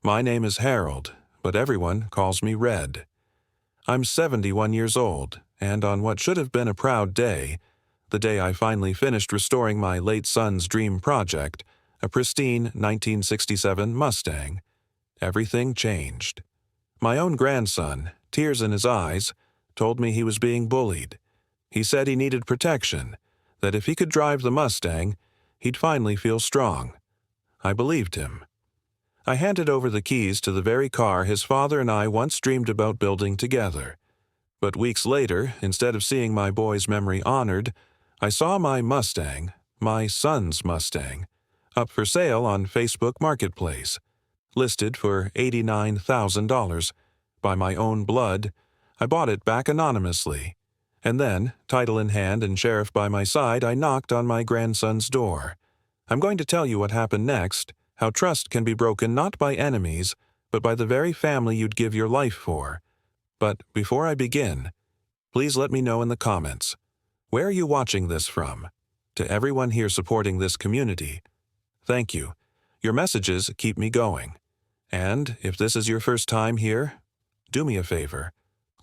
My name is Harold, but everyone calls me Red. I'm 71 years old, and on what should have been a proud day, the day I finally finished restoring my late son's dream project, a pristine 1967 Mustang, everything changed. My own grandson, tears in his eyes, told me he was being bullied. He said he needed protection, that if he could drive the Mustang, he'd finally feel strong. I believed him. I handed over the keys to the very car his father and I once dreamed about building together. But weeks later, instead of seeing my boy's memory honored, I saw my Mustang, my son's Mustang, up for sale on Facebook Marketplace, listed for $89,000. By my own blood, I bought it back anonymously. And then, title in hand and sheriff by my side, I knocked on my grandson's door. I'm going to tell you what happened next, how trust can be broken not by enemies, but by the very family you'd give your life for. But before I begin, please let me know in the comments, where are you watching this from? To everyone here supporting this community, thank you. Your messages keep me going. And if this is your first time here, do me a favor.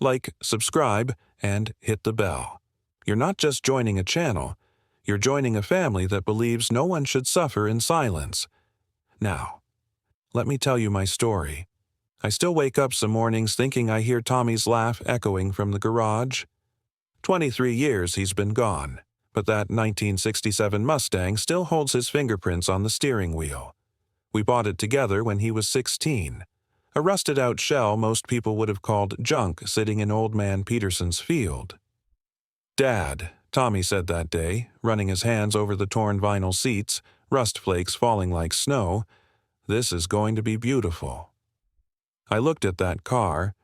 Like, subscribe, and hit the bell. You're not just joining a channel, you're joining a family that believes no one should suffer in silence. Now, let me tell you my story. I still wake up some mornings thinking I hear Tommy's laugh echoing from the garage. 23 years he's been gone, but that 1967 Mustang still holds his fingerprints on the steering wheel. We bought it together when he was 16. A rusted-out shell most people would have called junk sitting in Old Man Peterson's field. "Dad," Tommy said that day, running his hands over the torn vinyl seats, rust flakes falling like snow, "this is going to be beautiful." I looked at that car,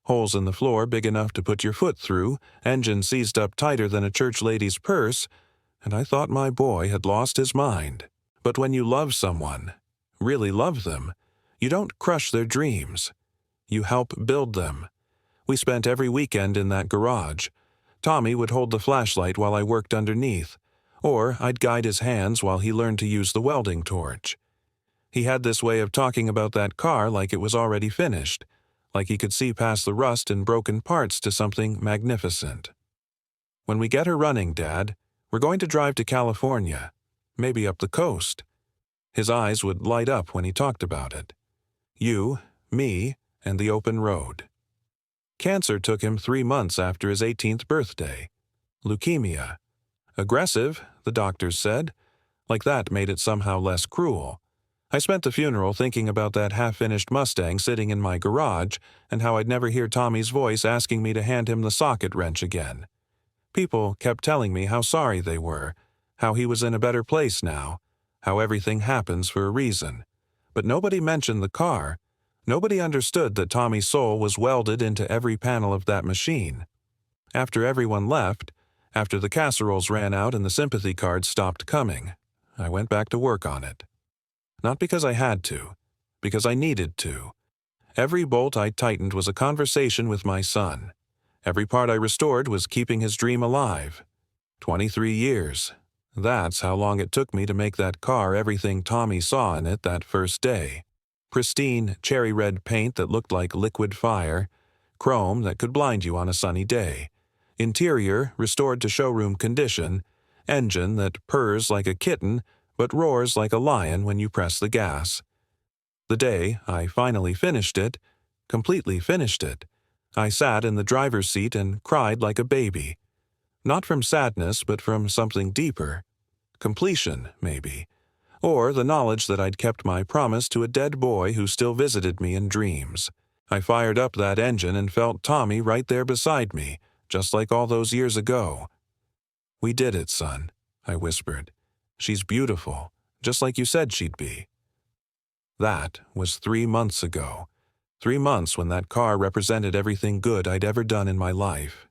holes in the floor big enough to put your foot through, engine seized up tighter than a church lady's purse, and I thought my boy had lost his mind. But when you love someone, really love them, you don't crush their dreams. You help build them. We spent every weekend in that garage. Tommy would hold the flashlight while I worked underneath, or I'd guide his hands while he learned to use the welding torch. He had this way of talking about that car like it was already finished, like he could see past the rust and broken parts to something magnificent. "When we get her running, Dad, we're going to drive to California, maybe up the coast." His eyes would light up when he talked about it. You, me, and the open road. Cancer took him 3 months after his 18th birthday. Leukemia. Aggressive, the doctors said. Like that made it somehow less cruel. I spent the funeral thinking about that half-finished Mustang sitting in my garage and how I'd never hear Tommy's voice asking me to hand him the socket wrench again. People kept telling me how sorry they were, how he was in a better place now, how everything happens for a reason. But nobody mentioned the car. Nobody understood that Tommy's soul was welded into every panel of that machine. After everyone left, after the casseroles ran out and the sympathy cards stopped coming, I went back to work on it. Not because I had to, because I needed to. Every bolt I tightened was a conversation with my son. Every part I restored was keeping his dream alive. 23 years. That's how long it took me to make that car everything Tommy saw in it that first day. Pristine, cherry-red paint that looked like liquid fire, chrome that could blind you on a sunny day, interior restored to showroom condition, engine that purrs like a kitten but roars like a lion when you press the gas. The day I finally finished it, completely finished it, I sat in the driver's seat and cried like a baby. Not from sadness, but from something deeper. Completion, maybe. Or the knowledge that I'd kept my promise to a dead boy who still visited me in dreams. I fired up that engine and felt Tommy right there beside me, just like all those years ago. "We did it, son," I whispered. "She's beautiful, just like you said she'd be." That was 3 months ago. 3 months when that car represented everything good I'd ever done in my life.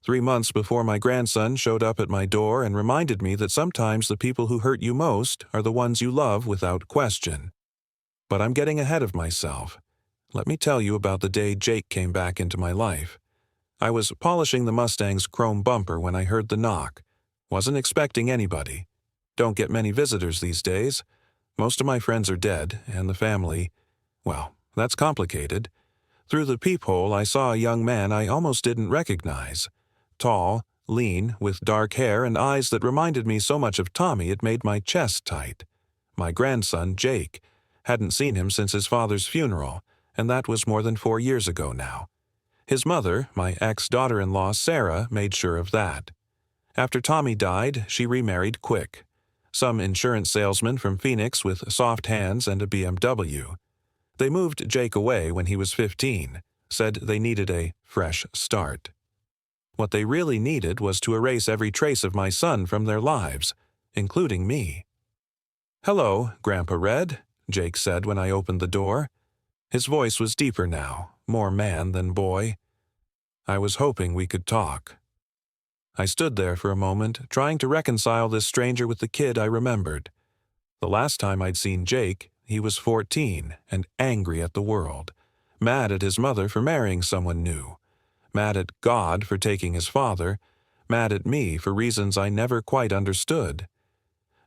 3 months before my grandson showed up at my door and reminded me that sometimes the people who hurt you most are the ones you love without question. But I'm getting ahead of myself. Let me tell you about the day Jake came back into my life. I was polishing the Mustang's chrome bumper when I heard the knock. Wasn't expecting anybody. Don't get many visitors these days. Most of my friends are dead, and the family, Well, that's complicated. Through the peephole, I saw a young man I almost didn't recognize. Tall, lean, with dark hair and eyes that reminded me so much of Tommy it made my chest tight. My grandson, Jake. Hadn't seen him since his father's funeral, and that was more than 4 years ago now. His mother, my ex-daughter-in-law Sarah, made sure of that. After Tommy died, she remarried quick. Some insurance salesman from Phoenix with soft hands and a BMW. They moved Jake away when he was 15, said they needed a fresh start. What they really needed was to erase every trace of my son from their lives, including me. "Hello, Grandpa Red," Jake said when I opened the door. His voice was deeper now, more man than boy. I was hoping we could talk. I stood there for a moment, trying to reconcile this stranger with the kid I remembered. The last time I'd seen Jake, he was 14 and angry at the world, mad at his mother for marrying someone new, mad at God for taking his father, mad at me for reasons I never quite understood.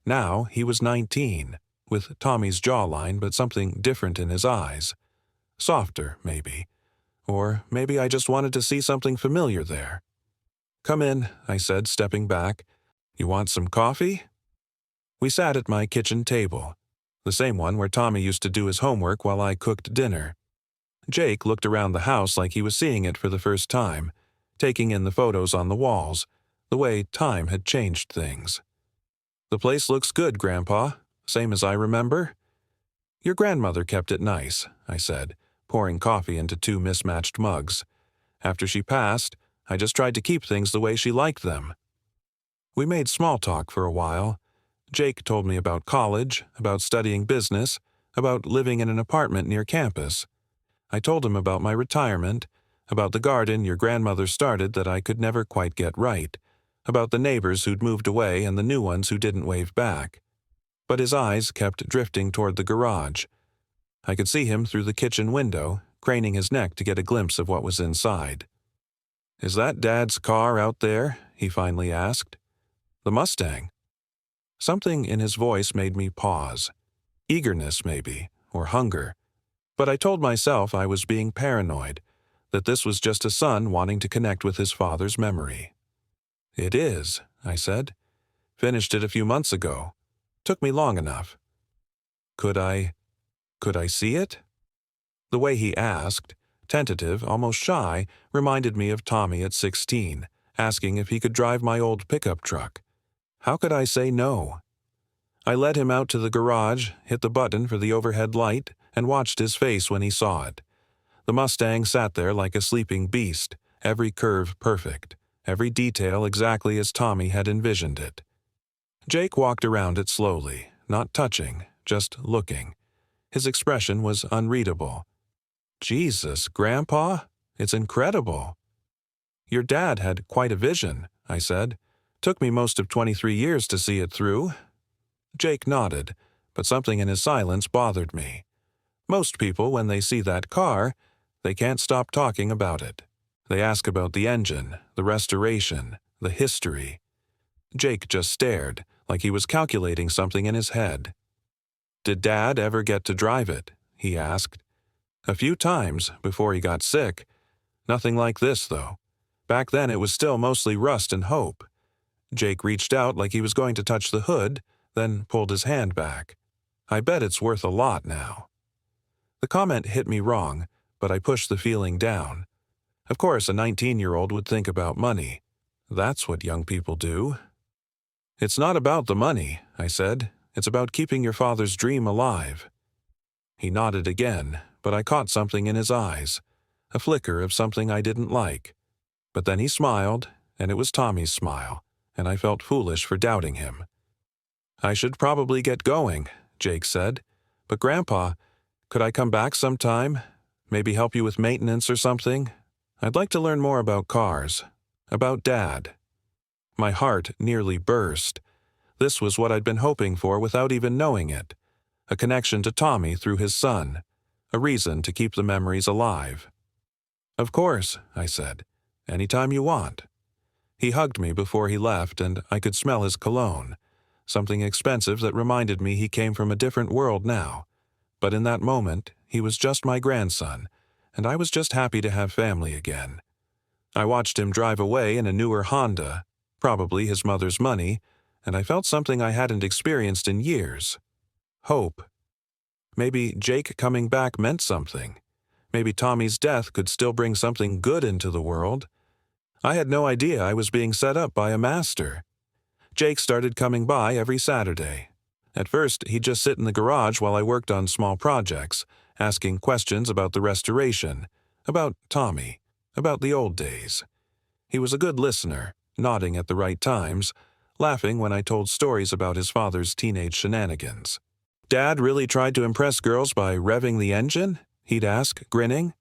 Now he was 19, with Tommy's jawline but something different in his eyes. Softer, maybe. Or maybe I just wanted to see something familiar there. "Come in," I said, stepping back. "You want some coffee?" We sat at my kitchen table, the same one where Tommy used to do his homework while I cooked dinner. Jake looked around the house like he was seeing it for the first time, taking in the photos on the walls, the way time had changed things. "The place looks good, Grandpa, same as I remember." "Your grandmother kept it nice," I said, pouring coffee into 2 mismatched mugs. "After she passed, I just tried to keep things the way she liked them." We made small talk for a while. Jake told me about college, about studying business, about living in an apartment near campus. I told him about my retirement, about the garden your grandmother started that I could never quite get right, about the neighbors who'd moved away and the new ones who didn't wave back. But his eyes kept drifting toward the garage. I could see him through the kitchen window, craning his neck to get a glimpse of what was inside. "Is that Dad's car out there?" he finally asked. "The Mustang." Something in his voice made me pause. Eagerness, maybe, or hunger. But I told myself I was being paranoid, that this was just a son wanting to connect with his father's memory. "It is," I said. "Finished it a few months ago. Took me long enough." Could I see it?" The way he asked, tentative, almost shy, reminded me of Tommy at 16, asking if he could drive my old pickup truck. How could I say no? I led him out to the garage, hit the button for the overhead light, and watched his face when he saw it. The Mustang sat there like a sleeping beast, every curve perfect, every detail exactly as Tommy had envisioned it. Jake walked around it slowly, not touching, just looking. His expression was unreadable. "Jesus, Grandpa, it's incredible." "Your dad had quite a vision," I said. "Took me most of 23 years to see it through." Jake nodded, but something in his silence bothered me. Most people, when they see that car, they can't stop talking about it. They ask about the engine, the restoration, the history. Jake just stared, like he was calculating something in his head. "Did Dad ever get to drive it?" he asked. "A few times, before he got sick. Nothing like this, though. Back then it was still mostly rust and hope." Jake reached out like he was going to touch the hood, then pulled his hand back. "I bet it's worth a lot now." The comment hit me wrong, but I pushed the feeling down. Of course, a 19-year-old would think about money. That's what young people do. "It's not about the money," I said. "It's about keeping your father's dream alive." He nodded again, but I caught something in his eyes, a flicker of something I didn't like. But then he smiled, and it was Tommy's smile, and I felt foolish for doubting him. "I should probably get going," Jake said. "But Grandpa, could I come back sometime? Maybe help you with maintenance or something? I'd like to learn more about cars, about Dad." My heart nearly burst. This was what I'd been hoping for without even knowing it. A connection to Tommy through his son. A reason to keep the memories alive. "Of course," I said. "Anytime you want." He hugged me before he left, and I could smell his cologne. Something expensive that reminded me he came from a different world now. But in that moment, he was just my grandson, and I was just happy to have family again. I watched him drive away in a newer Honda, probably his mother's money, and I felt something I hadn't experienced in years. Hope. Maybe Jake coming back meant something. Maybe Tommy's death could still bring something good into the world. I had no idea I was being set up by a master. Jake started coming by every Saturday. At first, he'd just sit in the garage while I worked on small projects, asking questions about the restoration, about Tommy, about the old days. He was a good listener, nodding at the right times, laughing when I told stories about his father's teenage shenanigans. "Dad really tried to impress girls by revving the engine?" he'd ask, grinning.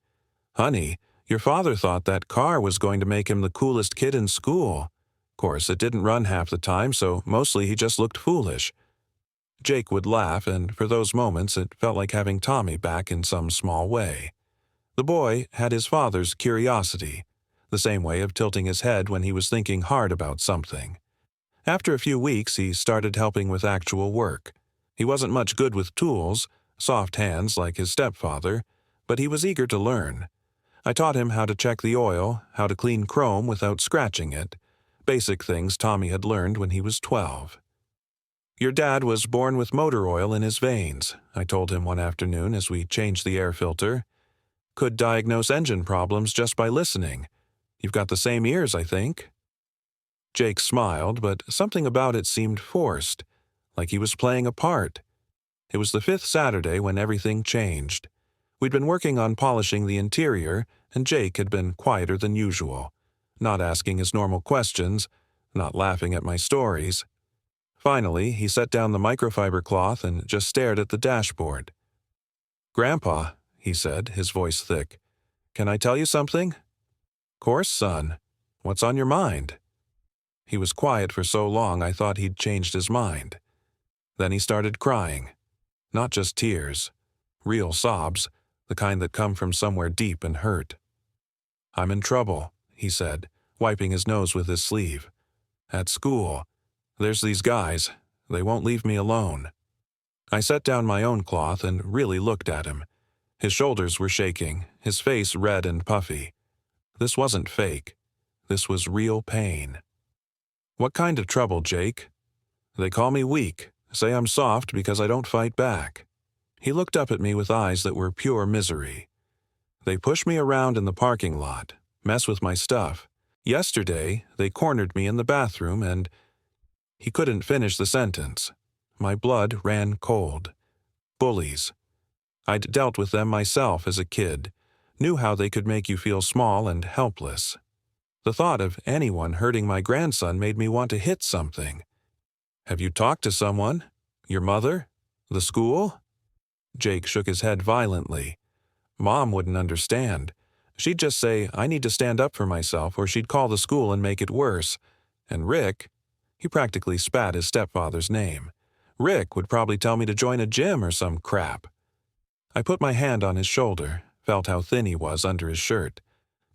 "Honey, your father thought that car was going to make him the coolest kid in school. Of course, it didn't run half the time, so mostly he just looked foolish." Jake would laugh, and for those moments it felt like having Tommy back in some small way. The boy had his father's curiosity, the same way of tilting his head when he was thinking hard about something. After a few weeks, he started helping with actual work. He wasn't much good with tools, soft hands like his stepfather, but he was eager to learn. I taught him how to check the oil, how to clean chrome without scratching it, basic things Tommy had learned when he was 12. "Your dad was born with motor oil in his veins," I told him one afternoon as we changed the air filter. "Could diagnose engine problems just by listening. You've got the same ears, I think." Jake smiled, but something about it seemed forced, like he was playing a part. It was the 5th Saturday when everything changed. We'd been working on polishing the interior, and Jake had been quieter than usual, not asking his normal questions, not laughing at my stories. Finally, he set down the microfiber cloth and just stared at the dashboard. "Grandpa," he said, his voice thick, "can I tell you something?" "Course, son. What's on your mind?" He was quiet for so long I thought he'd changed his mind. Then he started crying. Not just tears. Real sobs, the kind that come from somewhere deep and hurt. "I'm in trouble," he said, wiping his nose with his sleeve. "At school. There's these guys. They won't leave me alone." I set down my own cloth and really looked at him. His shoulders were shaking, his face red and puffy. This wasn't fake. This was real pain. "What kind of trouble, Jake?" "They call me weak, say I'm soft because I don't fight back." He looked up at me with eyes that were pure misery. "They push me around in the parking lot, mess with my stuff. Yesterday, they cornered me in the bathroom and—" He couldn't finish the sentence. My blood ran cold. Bullies. I'd dealt with them myself as a kid, knew how they could make you feel small and helpless. The thought of anyone hurting my grandson made me want to hit something. "Have you talked to someone? Your mother? The school?" Jake shook his head violently. "Mom wouldn't understand. She'd just say, I need to stand up for myself, or she'd call the school and make it worse. And Rick," he practically spat his stepfather's name, "Rick would probably tell me to join a gym or some crap." I put my hand on his shoulder, felt how thin he was under his shirt.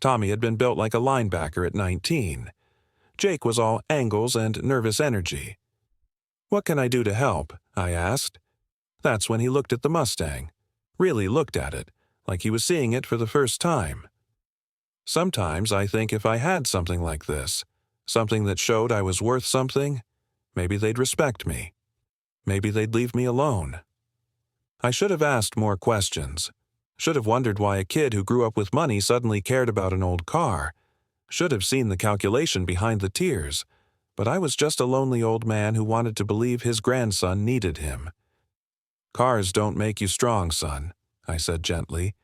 Tommy had been built like a linebacker at 19. Jake was all angles and nervous energy. "What can I do to help?" I asked. That's when he looked at the Mustang. Really looked at it, like he was seeing it for the first time. Sometimes I think if I had something like this, something that showed I was worth something, maybe they'd respect me. Maybe they'd leave me alone. I should have asked more questions. Should have wondered why a kid who grew up with money suddenly cared about an old car. Should have seen the calculation behind the tears. But I was just a lonely old man who wanted to believe his grandson needed him. "Cars don't make you strong, son," I said gently.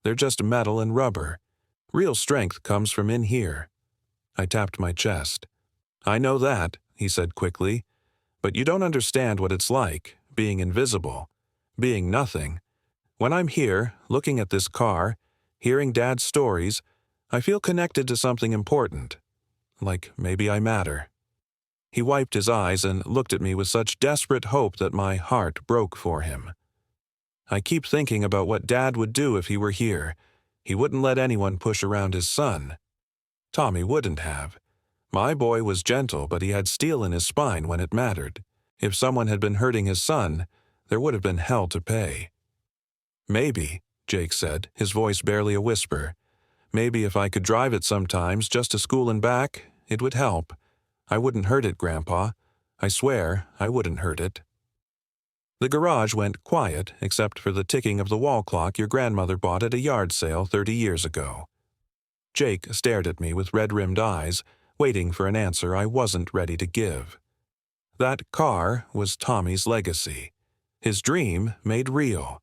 "They're just metal and rubber. Real strength comes from in here." I tapped my chest. "I know that," he said quickly. "But you don't understand what it's like, being invisible, being nothing. When I'm here, looking at this car, hearing Dad's stories, I feel connected to something important. Like maybe I matter." He wiped his eyes and looked at me with such desperate hope that my heart broke for him. "I keep thinking about what Dad would do if he were here. He wouldn't let anyone push around his son. Tommy wouldn't have. My boy was gentle, but he had steel in his spine when it mattered. If someone had been hurting his son, there would have been hell to pay. Maybe, Jake said, his voice barely a whisper. "Maybe if I could drive it sometimes, just to school and back, it would help. I wouldn't hurt it, Grandpa. I swear I wouldn't hurt it." The garage went quiet except for the ticking of the wall clock your grandmother bought at a yard sale 30 years ago. Jake stared at me with red-rimmed eyes, waiting for an answer I wasn't ready to give. That car was Tommy's legacy. His dream made real.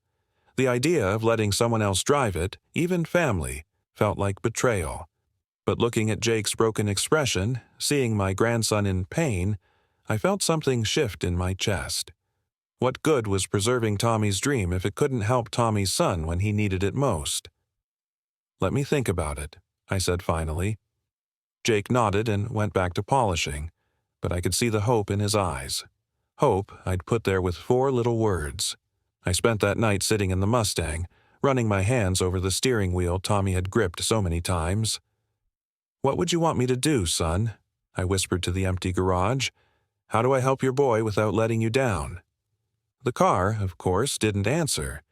The idea of letting someone else drive it, even family, felt like betrayal. But looking at Jake's broken expression, seeing my grandson in pain, I felt something shift in my chest. What good was preserving Tommy's dream if it couldn't help Tommy's son when he needed it most? "Let me think about it," I said finally. Jake nodded and went back to polishing, but I could see the hope in his eyes. Hope I'd put there with 4 little words. I spent that night sitting in the Mustang, running my hands over the steering wheel Tommy had gripped so many times. "What would you want me to do, son?" I whispered to the empty garage. "How do I help your boy without letting you down?" The car, of course, didn't answer,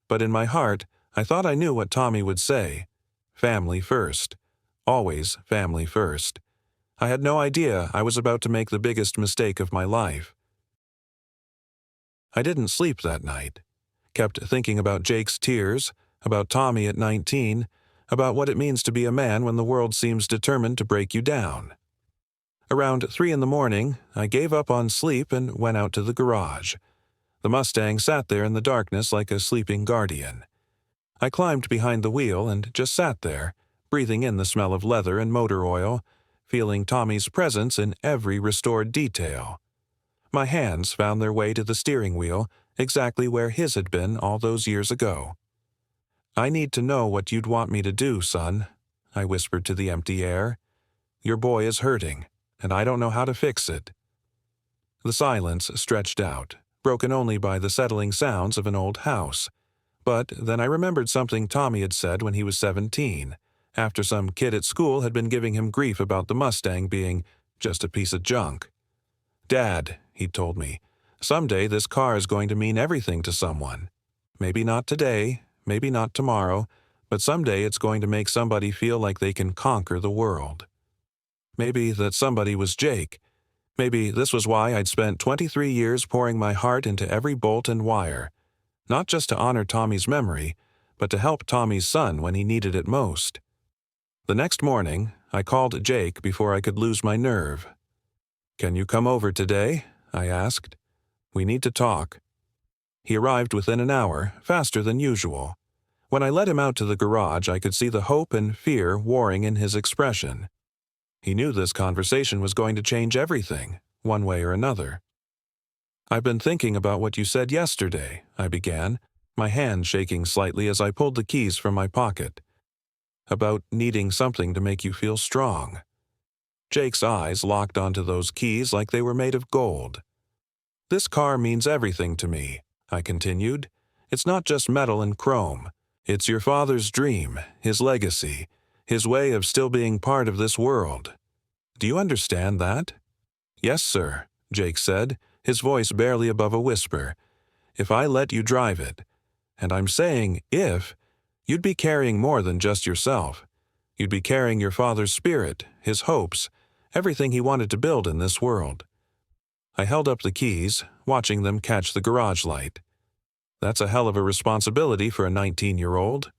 but in my heart, I thought I knew what Tommy would say. Family first. Always family first. I had no idea I was about to make the biggest mistake of my life. I didn't sleep that night. Kept thinking about Jake's tears, about Tommy at 19, about what it means to be a man when the world seems determined to break you down. Around 3 in the morning, I gave up on sleep and went out to the garage. The Mustang sat there in the darkness like a sleeping guardian. I climbed behind the wheel and just sat there, breathing in the smell of leather and motor oil, feeling Tommy's presence in every restored detail. My hands found their way to the steering wheel, exactly where his had been all those years ago. "I need to know what you'd want me to do, son," I whispered to the empty air. "Your boy is hurting, and I don't know how to fix it." The silence stretched out, broken only by the settling sounds of an old house. But then I remembered something Tommy had said when he was 17, after some kid at school had been giving him grief about the Mustang being just a piece of junk. "Dad," he'd told me, "someday this car is going to mean everything to someone. Maybe not today, maybe not tomorrow, but someday it's going to make somebody feel like they can conquer the world." Maybe that somebody was Jake. Maybe this was why I'd spent 23 years pouring my heart into every bolt and wire, not just to honor Tommy's memory, but to help Tommy's son when he needed it most. The next morning, I called Jake before I could lose my nerve. "Can you come over today?" I asked. "We need to talk." He arrived within an hour, faster than usual. When I led him out to the garage, I could see the hope and fear warring in his expression. He knew this conversation was going to change everything, one way or another. "I've been thinking about what you said yesterday," I began, my hand shaking slightly as I pulled the keys from my pocket. "About needing something to make you feel strong." Jake's eyes locked onto those keys like they were made of gold. "This car means everything to me," I continued. "It's not just metal and chrome. It's your father's dream, his legacy, his way of still being part of this world. Do you understand that?" "Yes, sir," Jake said, his voice barely above a whisper. "If I let you drive it, and I'm saying if, you'd be carrying more than just yourself. You'd be carrying your father's spirit, his hopes, everything he wanted to build in this world." I held up the keys, watching them catch the garage light. "That's a hell of a responsibility for a 19-year-old.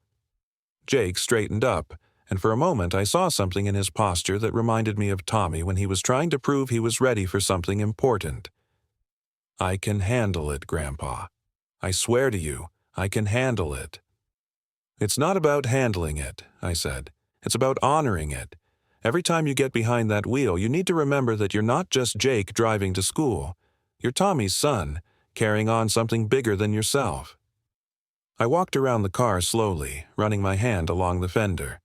Jake straightened up, and for a moment I saw something in his posture that reminded me of Tommy when he was trying to prove he was ready for something important. "I can handle it, Grandpa. I swear to you, I can handle it." "It's not about handling it," I said. "It's about honoring it. Every time you get behind that wheel, you need to remember that you're not just Jake driving to school. You're Tommy's son, carrying on something bigger than yourself." I walked around the car slowly, running my hand along the fender.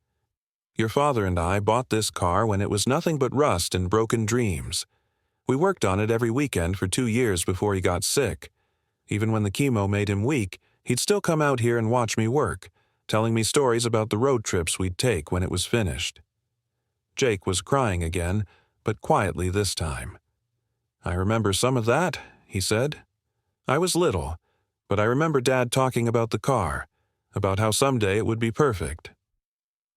"Your father and I bought this car when it was nothing but rust and broken dreams. We worked on it every weekend for 2 years before he got sick. Even when the chemo made him weak, he'd still come out here and watch me work, telling me stories about the road trips we'd take when it was finished." Jake was crying again, but quietly this time. "I remember some of that," he said. "I was little, but I remember Dad talking about the car, about how someday it would be perfect.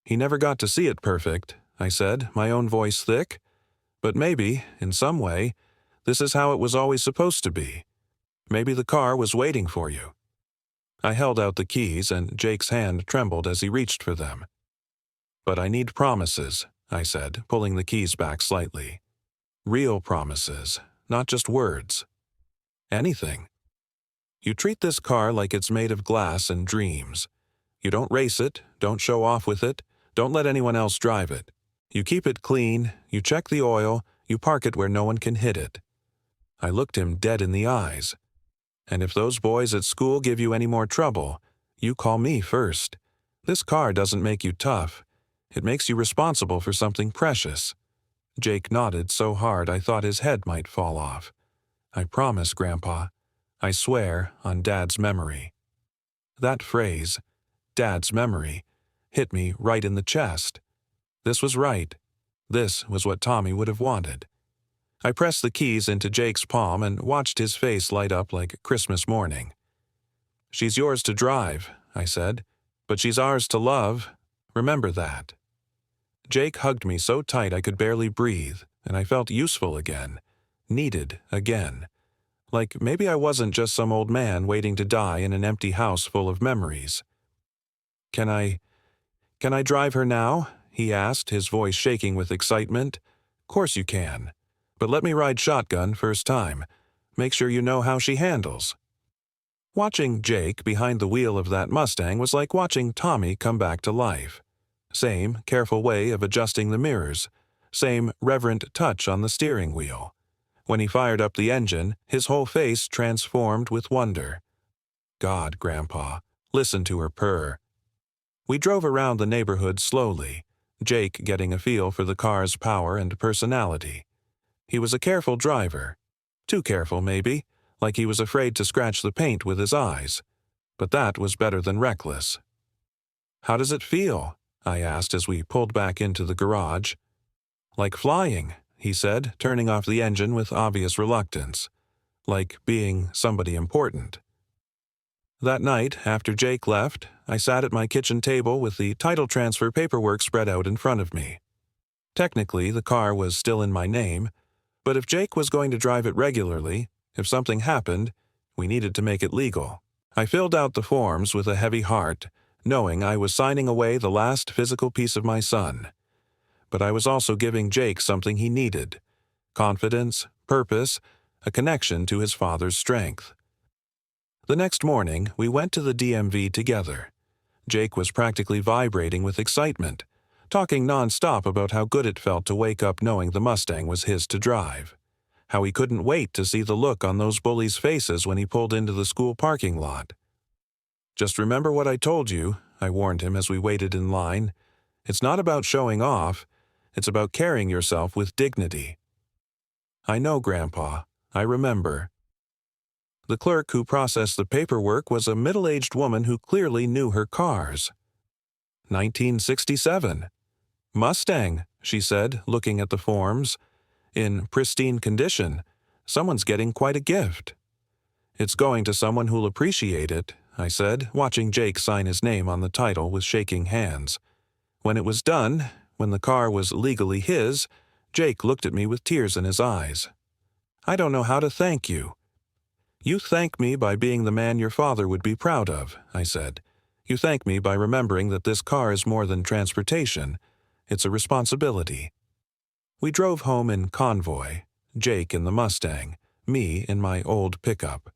He never got to see it perfect, I said, my own voice thick. But maybe, in some way, this is how it was always supposed to be. Maybe the car was waiting for you. I held out the keys, and Jake's hand trembled as he reached for them. But I need promises, I said, pulling the keys back slightly. Real promises, not just words. Anything. You treat this car like it's made of glass and dreams. You don't race it, don't show off with it, don't let anyone else drive it. You keep it clean, you check the oil, you park it where no one can hit it. I looked him dead in the eyes. And if those boys at school give you any more trouble, you call me first. This car doesn't make you tough. It makes you responsible for something precious. Jake nodded so hard I thought his head might fall off. I promise, Grandpa. I swear on Dad's memory. That phrase, Dad's memory, hit me right in the chest. This was right. This was what Tommy would have wanted. I pressed the keys into Jake's palm and watched his face light up like Christmas morning. She's yours to drive, I said, but she's ours to love. Remember that. Jake hugged me so tight I could barely breathe, and I felt useful again, needed again. Like maybe I wasn't just some old man waiting to die in an empty house full of memories. Can I drive her now? He asked, his voice shaking with excitement. Course you can. But let me ride shotgun first time. Make sure you know how she handles. Watching Jake behind the wheel of that Mustang was like watching Tommy come back to life. Same careful way of adjusting the mirrors. Same reverent touch on the steering wheel. When he fired up the engine, his whole face transformed with wonder. God, Grandpa, listen to her purr. We drove around the neighborhood slowly, Jake getting a feel for the car's power and personality. He was a careful driver. Too careful, maybe, like he was afraid to scratch the paint with his eyes. But that was better than reckless. How does it feel? I asked as we pulled back into the garage. Like flying, he said, turning off the engine with obvious reluctance. Like being somebody important. That night, after Jake left, I sat at my kitchen table with the title transfer paperwork spread out in front of me. Technically, the car was still in my name, but if Jake was going to drive it regularly, if something happened, we needed to make it legal. I filled out the forms with a heavy heart, knowing I was signing away the last physical piece of my son. But I was also giving Jake something he needed: confidence, purpose, a connection to his father's strength. The next morning, we went to the DMV together. Jake was practically vibrating with excitement, talking nonstop about how good it felt to wake up knowing the Mustang was his to drive. How he couldn't wait to see the look on those bullies' faces when he pulled into the school parking lot. Just remember what I told you, I warned him as we waited in line. It's not about showing off. It's about carrying yourself with dignity. I know, Grandpa. I remember. The clerk who processed the paperwork was a middle-aged woman who clearly knew her cars. 1967. Mustang, she said, looking at the forms. In pristine condition. Someone's getting quite a gift. It's going to someone who'll appreciate it, I said, watching Jake sign his name on the title with shaking hands. When it was done, when the car was legally his, Jake looked at me with tears in his eyes. I don't know how to thank you. You thank me by being the man your father would be proud of, I said. You thank me by remembering that this car is more than transportation. It's a responsibility. We drove home in convoy, Jake in the Mustang, me in my old pickup.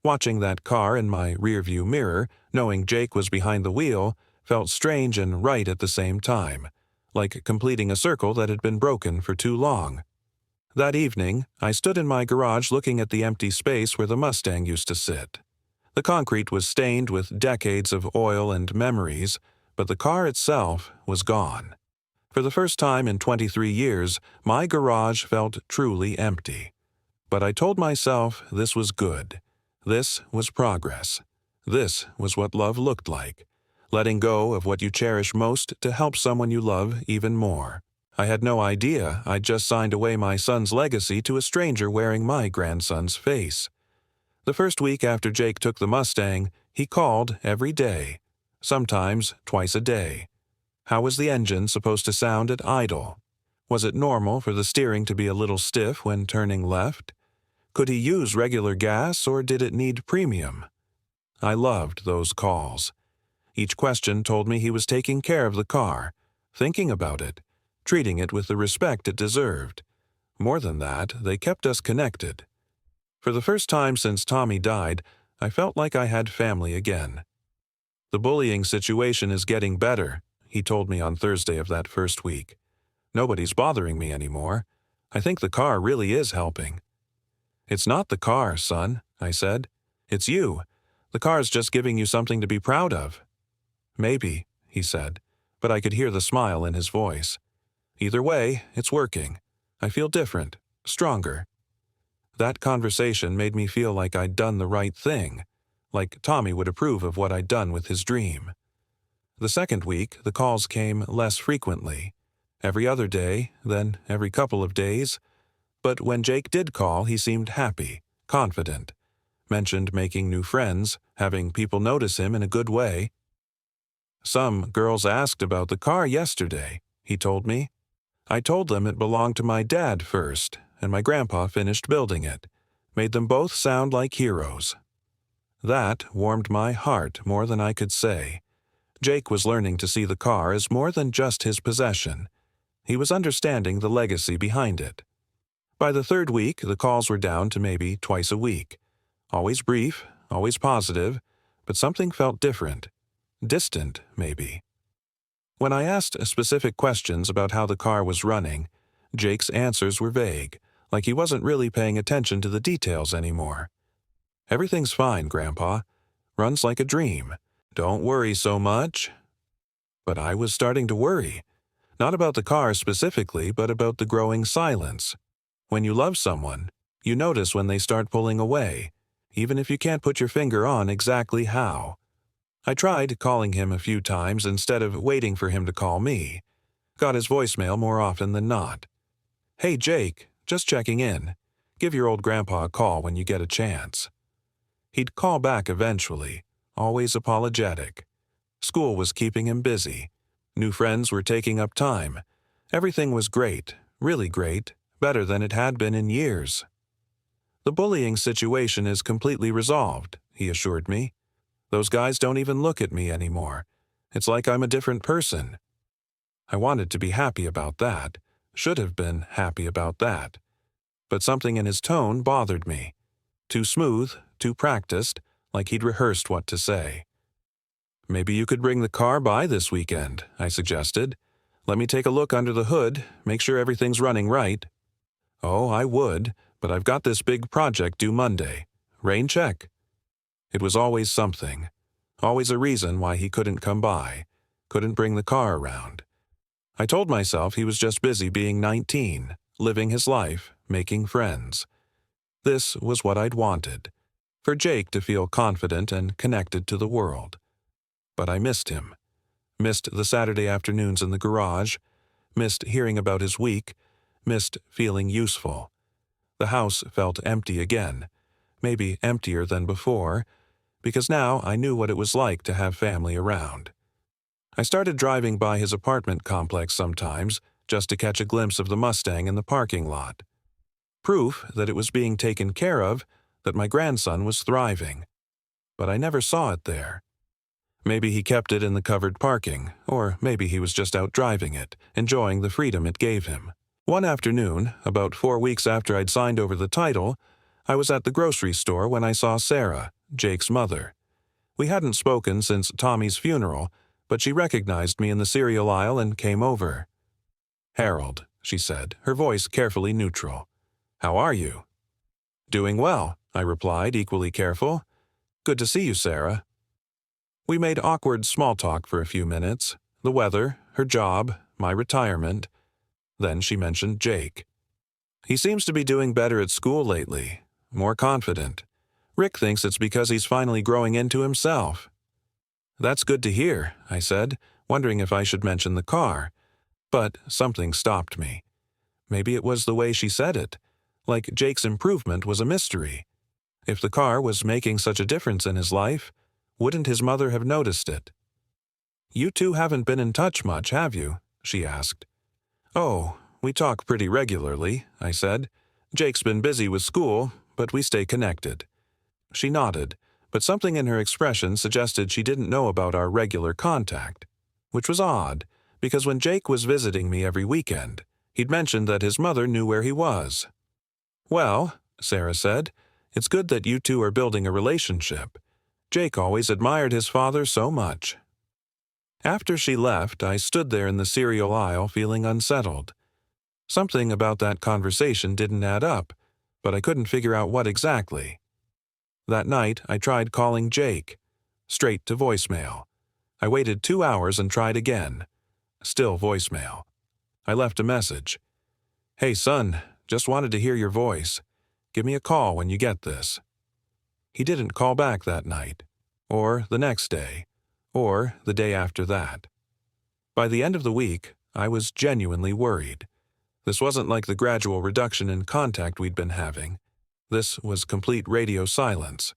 Watching that car in my rearview mirror, knowing Jake was behind the wheel, felt strange and right at the same time, like completing a circle that had been broken for too long. That evening, I stood in my garage looking at the empty space where the Mustang used to sit. The concrete was stained with decades of oil and memories, but the car itself was gone. For the first time in 23 years, my garage felt truly empty. But I told myself this was good. This was progress. This was what love looked like. Letting go of what you cherish most to help someone you love even more. I had no idea I'd just signed away my son's legacy to a stranger wearing my grandson's face. The first week after Jake took the Mustang, he called every day. sometimes twice a day. How was the engine supposed to sound at idle? Was it normal for the steering to be a little stiff when turning left? Could he use regular gas or did it need premium? I loved those calls. Each question told me he was taking care of the car, thinking about it, treating it with the respect it deserved. More than that, they kept us connected. For the first time since Tommy died, I felt like I had family again. The bullying situation is getting better, he told me on Thursday of that first week. Nobody's bothering me anymore. I think the car really is helping. It's not the car, son, I said. It's you. The car's just giving you something to be proud of. Maybe, he said, but I could hear the smile in his voice. Either way, it's working. I feel different, stronger. That conversation made me feel like I'd done the right thing, like Tommy would approve of what I'd done with his dream. The second week, the calls came less frequently. Every other day, then every couple of days. But when Jake did call, he seemed happy, confident. Mentioned making new friends, having people notice him in a good way. Some girls asked about the car yesterday, he told me. I told them it belonged to my dad first, and my grandpa finished building it. Made them both sound like heroes. That warmed my heart more than I could say. Jake was learning to see the car as more than just his possession. He was understanding the legacy behind it. By the third week, the calls were down to maybe twice a week. Always brief, always positive, but something felt different. Distant, maybe. When I asked specific questions about how the car was running, Jake's answers were vague, like he wasn't really paying attention to the details anymore. Everything's fine, Grandpa. Runs like a dream. Don't worry so much. But I was starting to worry. Not about the car specifically, but about the growing silence. When you love someone, you notice when they start pulling away, even if you can't put your finger on exactly how. I tried calling him a few times instead of waiting for him to call me. Got his voicemail more often than not. Hey, Jake, just checking in. Give your old grandpa a call when you get a chance. He'd call back eventually, always apologetic. School was keeping him busy. New friends were taking up time. Everything was great, really great, better than it had been in years. The bullying situation is completely resolved, he assured me. Those guys don't even look at me anymore. It's like I'm a different person. I wanted to be happy about that, should have been happy about that. But something in his tone bothered me. Too smooth, too practiced, like he'd rehearsed what to say. Maybe you could bring the car by this weekend, I suggested. Let me take a look under the hood, make sure everything's running right. Oh, I would, but I've got this big project due Monday. Rain check. It was always something. Always a reason why he couldn't come by, couldn't bring the car around. I told myself he was just busy being 19, living his life, making friends. This was what I'd wanted, for Jake to feel confident and connected to the world. But I missed him. Missed the Saturday afternoons in the garage, missed hearing about his week, missed feeling useful. The house felt empty again, maybe emptier than before, because now I knew what it was like to have family around. I started driving by his apartment complex sometimes, just to catch a glimpse of the Mustang in the parking lot. Proof that it was being taken care of, that my grandson was thriving. But I never saw it there. Maybe he kept it in the covered parking, or maybe he was just out driving it, enjoying the freedom it gave him. One afternoon, about 4 weeks after I'd signed over the title, I was at the grocery store when I saw Sarah, Jake's mother. We hadn't spoken since Tommy's funeral, but she recognized me in the cereal aisle and came over. "Harold," she said, her voice carefully neutral. "How are you?" "Doing well," I replied, equally careful. "Good to see you, Sarah." We made awkward small talk for a few minutes, the weather, her job, my retirement. Then she mentioned Jake. "He seems to be doing better at school lately, more confident. Rick thinks it's because he's finally growing into himself." "That's good to hear," I said, wondering if I should mention the car. But something stopped me. Maybe it was the way she said it, like Jake's improvement was a mystery. If the car was making such a difference in his life, wouldn't his mother have noticed it? "You two haven't been in touch much, have you?" she asked. "Oh, we talk pretty regularly," I said. "Jake's been busy with school, but we stay connected." She nodded, but something in her expression suggested she didn't know about our regular contact, which was odd, because when Jake was visiting me every weekend, he'd mentioned that his mother knew where he was. "Well," Sarah said, "it's good that you two are building a relationship. Jake always admired his father so much." After she left, I stood there in the cereal aisle feeling unsettled. Something about that conversation didn't add up, but I couldn't figure out what exactly. That night, I tried calling Jake. Straight to voicemail. I waited 2 hours and tried again. Still voicemail. I left a message. "Hey son, just wanted to hear your voice. Give me a call when you get this." He didn't call back that night, or the next day, or the day after that. By the end of the week, I was genuinely worried. This wasn't like the gradual reduction in contact we'd been having. This was complete radio silence.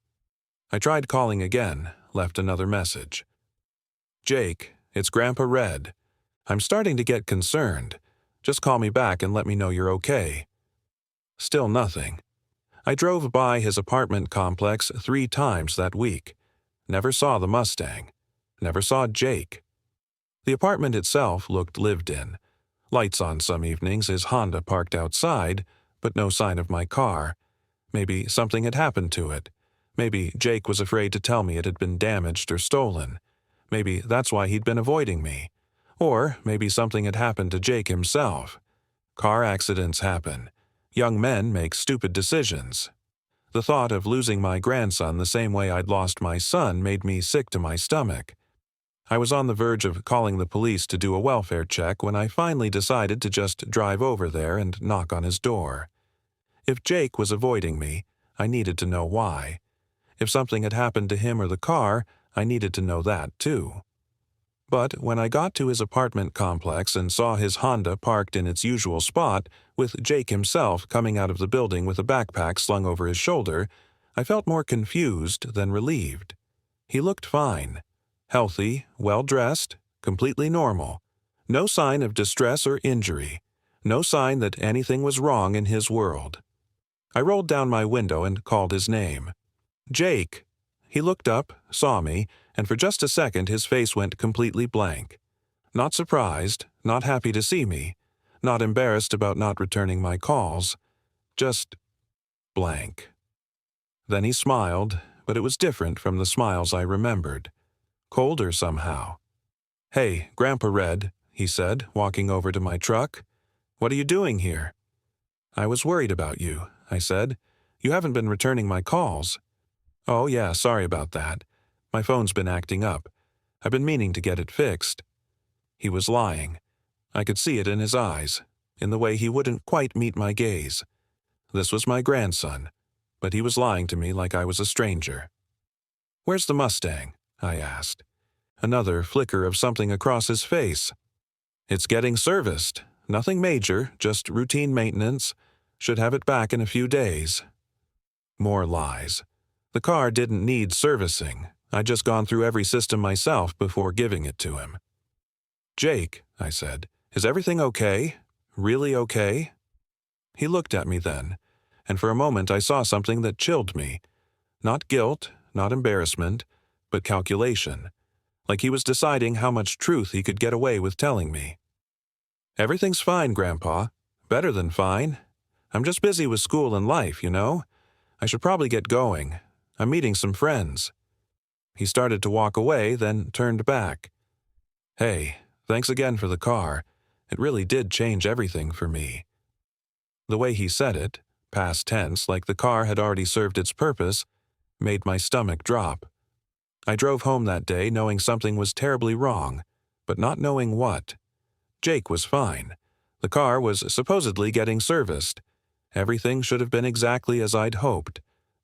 I tried calling again, left another message. "Jake, it's Grandpa Red. I'm starting to get concerned. Just call me back and let me know you're okay." Still nothing. I drove by his apartment complex 3 times that week. Never saw the Mustang. Never saw Jake. The apartment itself looked lived in. Lights on some evenings, his Honda parked outside, but no sign of my car. Maybe something had happened to it. Maybe Jake was afraid to tell me it had been damaged or stolen. Maybe that's why he'd been avoiding me. Or maybe something had happened to Jake himself. Car accidents happen. Young men make stupid decisions. The thought of losing my grandson the same way I'd lost my son made me sick to my stomach. I was on the verge of calling the police to do a welfare check when I finally decided to just drive over there and knock on his door. If Jake was avoiding me, I needed to know why. If something had happened to him or the car, I needed to know that too. But when I got to his apartment complex and saw his Honda parked in its usual spot, with Jake himself coming out of the building with a backpack slung over his shoulder, I felt more confused than relieved. He looked fine. Healthy, well-dressed, completely normal. No sign of distress or injury. No sign that anything was wrong in his world. I rolled down my window and called his name. "Jake!" He looked up, saw me, and for just a second his face went completely blank. Not surprised, not happy to see me, not embarrassed about not returning my calls. Just blank. Then he smiled, but it was different from the smiles I remembered. Colder somehow. "Hey, Grandpa Red," he said, walking over to my truck. "What are you doing here?" "I was worried about you," I said. "You haven't been returning my calls." "Oh yeah, sorry about that. My phone's been acting up. I've been meaning to get it fixed." He was lying. I could see it in his eyes, in the way he wouldn't quite meet my gaze. This was my grandson, but he was lying to me like I was a stranger. "Where's the Mustang?" I asked. Another flicker of something across his face. "It's getting serviced. Nothing major, just routine maintenance. Should have it back in a few days." More lies. The car didn't need servicing. I'd just gone through every system myself before giving it to him. "Jake," I said, "is everything okay? Really okay?" He looked at me then, and for a moment I saw something that chilled me. Not guilt, not embarrassment, but calculation. Like he was deciding how much truth he could get away with telling me. "Everything's fine, Grandpa. Better than fine. I'm just busy with school and life, you know. I should probably get going. I'm meeting some friends." He started to walk away, then turned back. "Hey, thanks again for the car. It really did change everything for me." The way he said it, past tense, like the car had already served its purpose, made my stomach drop. I drove home that day knowing something was terribly wrong, but not knowing what. Jake was fine. The car was supposedly getting serviced. Everything should have been exactly as I'd hoped,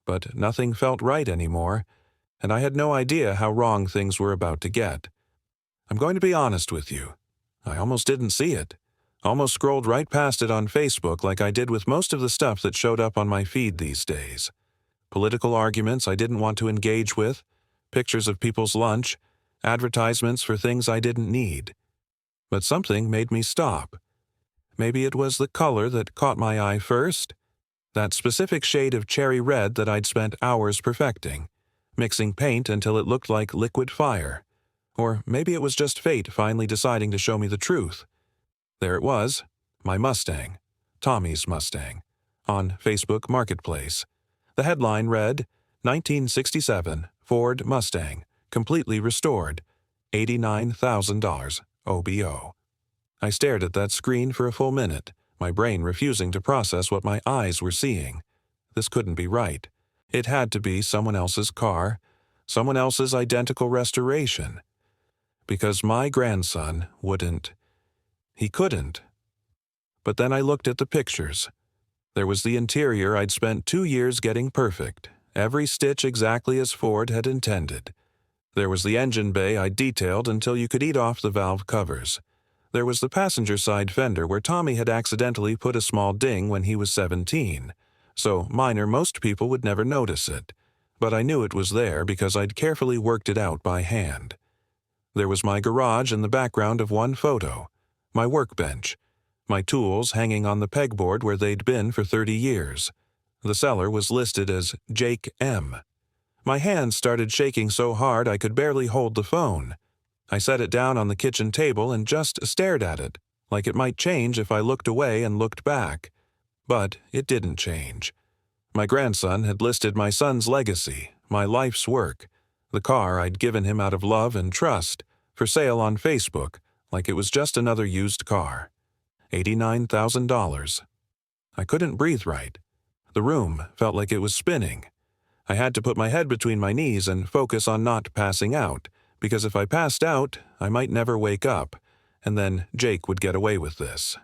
but nothing felt right anymore, and I had no idea how wrong things were about to get. I'm going to be honest with you. I almost didn't see it. Almost scrolled right past it on Facebook like I did with most of the stuff that showed up on my feed these days. Political arguments I didn't want to engage with, pictures of people's lunch, advertisements for things I didn't need. But something made me stop. Maybe it was the color that caught my eye first, that specific shade of cherry red that I'd spent hours perfecting, mixing paint until it looked like liquid fire. Or maybe it was just fate finally deciding to show me the truth. There it was, my Mustang, Tommy's Mustang, on Facebook Marketplace. The headline read, 1967 Ford Mustang, completely restored, $89,000 OBO. I stared at that screen for a full minute, my brain refusing to process what my eyes were seeing. This couldn't be right. It had to be someone else's car, someone else's identical restoration. Because my grandson wouldn't. He couldn't. But then I looked at the pictures. There was the interior I'd spent 2 years getting perfect, every stitch exactly as Ford had intended. There was the engine bay I'd detailed until you could eat off the valve covers. There was the passenger side fender where Tommy had accidentally put a small ding when he was 17, so minor most people would never notice it. But I knew it was there because I'd carefully worked it out by hand. There was my garage in the background of one photo, my workbench, my tools hanging on the pegboard where they'd been for 30 years. The seller was listed as Jake M. My hands started shaking so hard I could barely hold the phone. I set it down on the kitchen table and just stared at it, like it might change if I looked away and looked back. But it didn't change. My grandson had listed my son's legacy, my life's work, the car I'd given him out of love and trust, for sale on Facebook, like it was just another used car. $89,000. I couldn't breathe right. The room felt like it was spinning. I had to put my head between my knees and focus on not passing out, because if I passed out, I might never wake up, and then Jake would get away with this.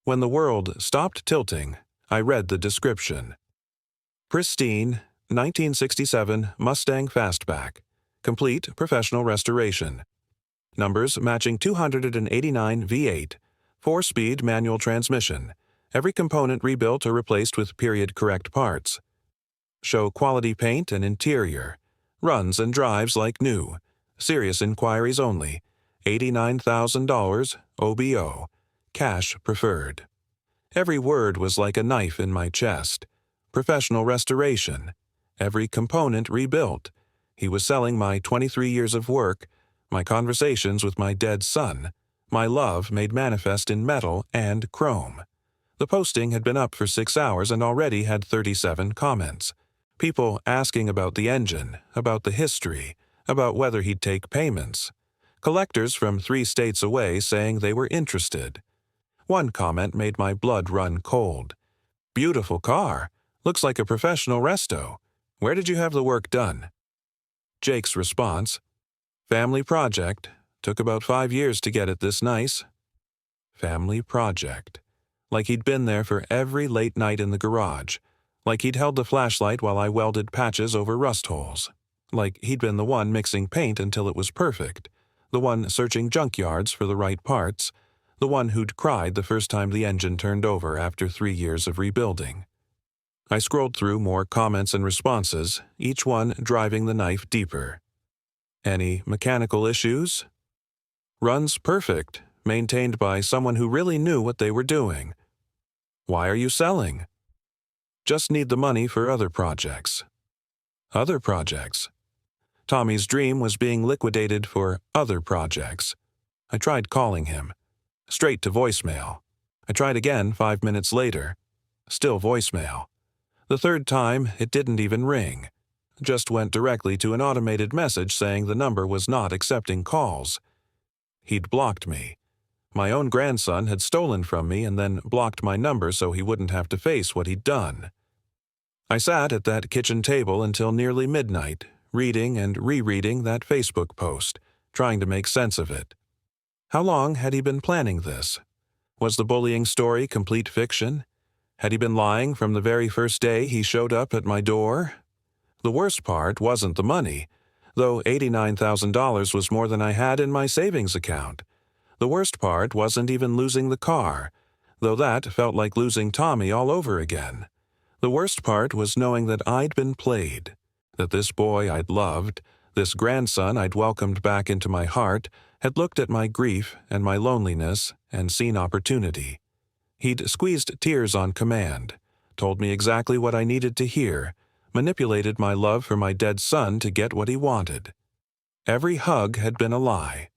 When the world stopped tilting, I read the description. Pristine, 1967 Mustang Fastback. Complete professional restoration. Numbers matching 289 V8. 4-speed manual transmission. Every component rebuilt or replaced with period-correct parts. Show quality paint and interior. Runs and drives like new. Serious inquiries only. $89,000 OBO. Cash preferred. Every word was like a knife in my chest. Professional restoration. Every component rebuilt. He was selling my 23 years of work, my conversations with my dead son, my love made manifest in metal and chrome. The posting had been up for 6 hours and already had 37 comments. People asking about the engine, about the history, about whether he'd take payments. Collectors from 3 states away saying they were interested. One comment made my blood run cold. Beautiful car. Looks like a professional resto. Where did you have the work done? Jake's response, family project. Took about 5 years to get it this nice. Family project. Like he'd been there for every late night in the garage. Like he'd held the flashlight while I welded patches over rust holes. Like he'd been the one mixing paint until it was perfect. The one searching junkyards for the right parts. The one who'd cried the first time the engine turned over after 3 years of rebuilding. I scrolled through more comments and responses, each one driving the knife deeper. Any mechanical issues? Runs perfect, maintained by someone who really knew what they were doing. Why are you selling? Just need the money for other projects. Other projects. Tommy's dream was being liquidated for other projects. I tried calling him. Straight to voicemail. I tried again 5 minutes later. Still voicemail. The third time, it didn't even ring. Just went directly to an automated message saying the number was not accepting calls. He'd blocked me. My own grandson had stolen from me and then blocked my number so he wouldn't have to face what he'd done. I sat at that kitchen table until nearly midnight, reading and rereading that Facebook post, trying to make sense of it. How long had he been planning this? Was the bullying story complete fiction? Had he been lying from the very first day he showed up at my door? The worst part wasn't the money, though $89,000 was more than I had in my savings account. The worst part wasn't even losing the car, though that felt like losing Tommy all over again. The worst part was knowing that I'd been played, that this boy I'd loved, This grandson I'd welcomed back into my heart had looked at my grief and my loneliness and seen opportunity. He'd squeezed tears on command, told me exactly what I needed to hear, manipulated my love for my dead son to get what he wanted. Every hug had been a lie.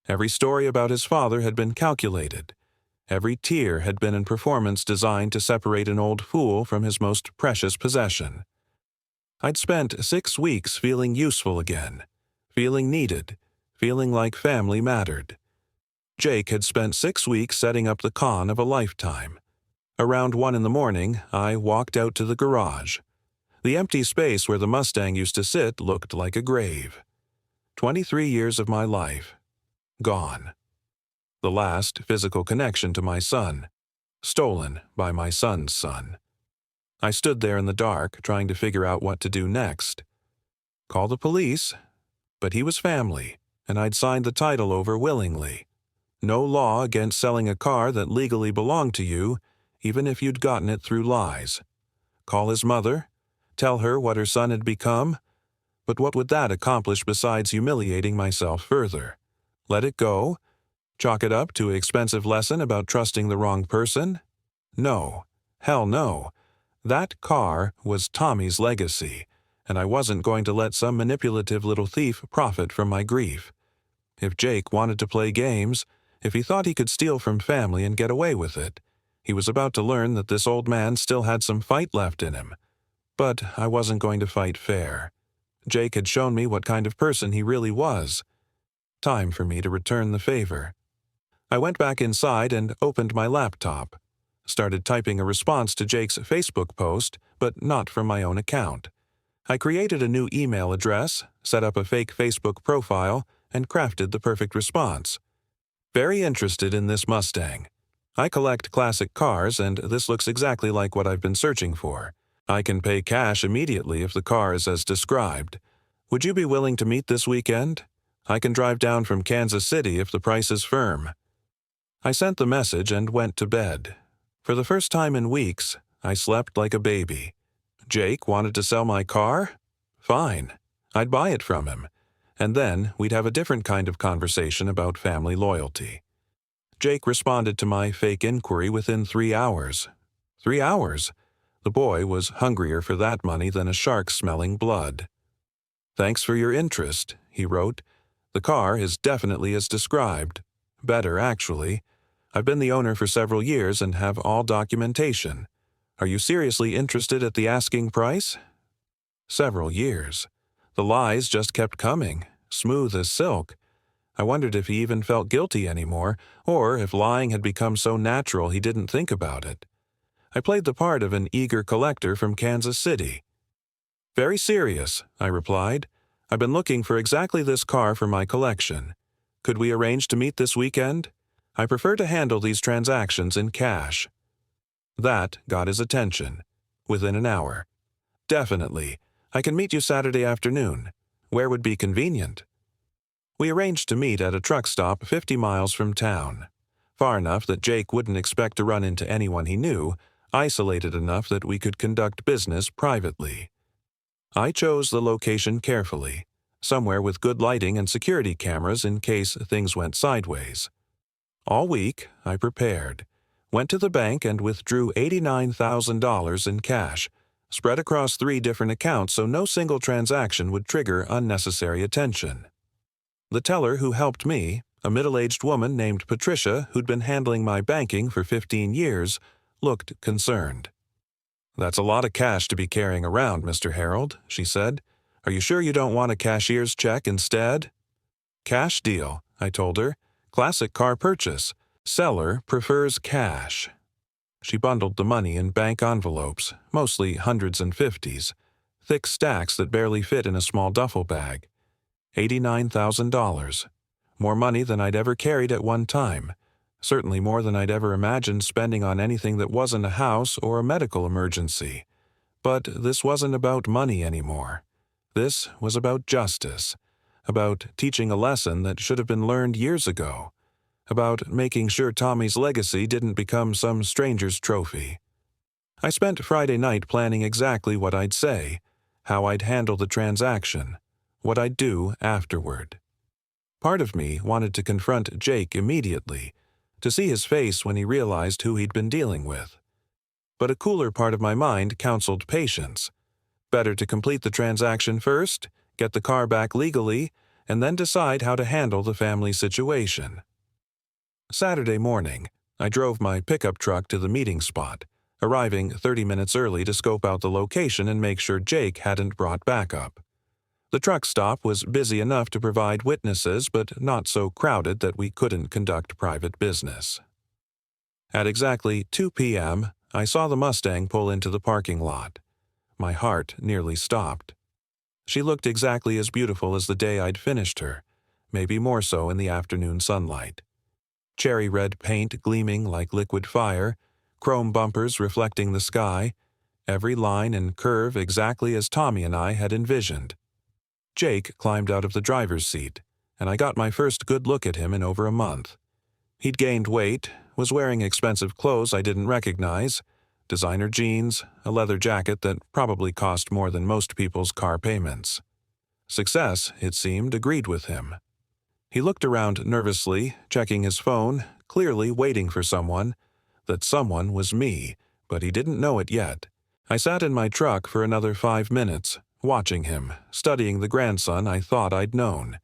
Every story about his father had been calculated. Every tear had been a performance designed to separate an old fool from his most precious possession. I'd spent 6 weeks feeling useful again, feeling needed, feeling like family mattered. Jake had spent 6 weeks setting up the con of a lifetime. Around 1 in the morning, I walked out to the garage. The empty space where the Mustang used to sit looked like a grave. 23 years of my life. Gone. The last physical connection to my son. Stolen by my son's son. I stood there in the dark, trying to figure out what to do next. Call the police? But he was family, and I'd signed the title over willingly. No law against selling a car that legally belonged to you, even if you'd gotten it through lies. Call his mother? Tell her what her son had become? But what would that accomplish besides humiliating myself further? Let it go? Chalk it up to an expensive lesson about trusting the wrong person? No. Hell no. That car was Tommy's legacy, and I wasn't going to let some manipulative little thief profit from my grief. If Jake wanted to play games, if he thought he could steal from family and get away with it, he was about to learn that this old man still had some fight left in him. But I wasn't going to fight fair. Jake had shown me what kind of person he really was. Time for me to return the favor. I went back inside and opened my laptop. Started typing a response to Jake's Facebook post, but not from my own account. I created a new email address, set up a fake Facebook profile, and crafted the perfect response. Very interested in this Mustang. I collect classic cars, and this looks exactly like what I've been searching for. I can pay cash immediately if the car is as described. Would you be willing to meet this weekend? I can drive down from Kansas City if the price is firm. I sent the message and went to bed. For the first time in weeks, I slept like a baby. Jake wanted to sell my car? Fine. I'd buy it from him. And then we'd have a different kind of conversation about family loyalty. Jake responded to my fake inquiry within 3 hours. 3 hours? The boy was hungrier for that money than a shark smelling blood. Thanks for your interest, he wrote. The car is definitely as described. Better, actually. I've been the owner for several years and have all documentation. Are you seriously interested at the asking price? Several years. The lies just kept coming, smooth as silk. I wondered if he even felt guilty anymore, or if lying had become so natural he didn't think about it. I played the part of an eager collector from Kansas City. Very serious, I replied. I've been looking for exactly this car for my collection. Could we arrange to meet this weekend? I prefer to handle these transactions in cash. That got his attention. Within an hour. Definitely. I can meet you Saturday afternoon. Where would be convenient? We arranged to meet at a truck stop 50 miles from town. Far enough that Jake wouldn't expect to run into anyone he knew, isolated enough that we could conduct business privately. I chose the location carefully, somewhere with good lighting and security cameras in case things went sideways. All week, I prepared, went to the bank and withdrew $89,000 in cash, spread across 3 different accounts so no single transaction would trigger unnecessary attention. The teller who helped me, a middle-aged woman named Patricia who'd been handling my banking for 15 years, looked concerned. That's a lot of cash to be carrying around, Mr. Harold, she said. Are you sure you don't want a cashier's check instead? Cash deal, I told her. Classic car purchase. Seller prefers cash. She bundled the money in bank envelopes, mostly hundreds and fifties, thick stacks that barely fit in a small duffel bag. $89,000. More money than I'd ever carried at one time. Certainly more than I'd ever imagined spending on anything that wasn't a house or a medical emergency. But this wasn't about money anymore. This was about justice. About teaching a lesson that should have been learned years ago. About making sure Tommy's legacy didn't become some stranger's trophy. I spent Friday night planning exactly what I'd say, how I'd handle the transaction, what I'd do afterward. Part of me wanted to confront Jake immediately, to see his face when he realized who he'd been dealing with. But a cooler part of my mind counseled patience. Better to complete the transaction first, get the car back legally, and then decide how to handle the family situation. Saturday morning, I drove my pickup truck to the meeting spot, arriving 30 minutes early to scope out the location and make sure Jake hadn't brought backup. The truck stop was busy enough to provide witnesses, but not so crowded that we couldn't conduct private business. At exactly 2 p.m., I saw the Mustang pull into the parking lot. My heart nearly stopped. She looked exactly as beautiful as the day I'd finished her, maybe more so in the afternoon sunlight. Cherry red paint gleaming like liquid fire, chrome bumpers reflecting the sky, every line and curve exactly as Tommy and I had envisioned. Jake climbed out of the driver's seat, and I got my first good look at him in over a month. He'd gained weight, was wearing expensive clothes I didn't recognize, designer jeans, a leather jacket that probably cost more than most people's car payments. Success, it seemed, agreed with him. He looked around nervously, checking his phone, clearly waiting for someone. That someone was me, but he didn't know it yet. I sat in my truck for another 5 minutes, watching him, studying the grandson I thought I'd known.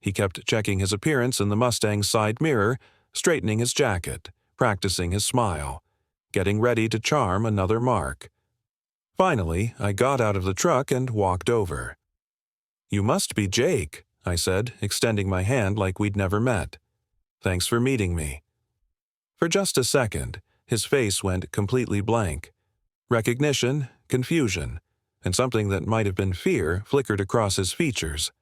He kept checking his appearance in the Mustang's side mirror, straightening his jacket, practicing his smile, getting ready to charm another mark. Finally, I got out of the truck and walked over. "You must be Jake," I said, extending my hand like we'd never met. "Thanks for meeting me." For just a second, his face went completely blank. Recognition, confusion, and something that might have been fear flickered across his features.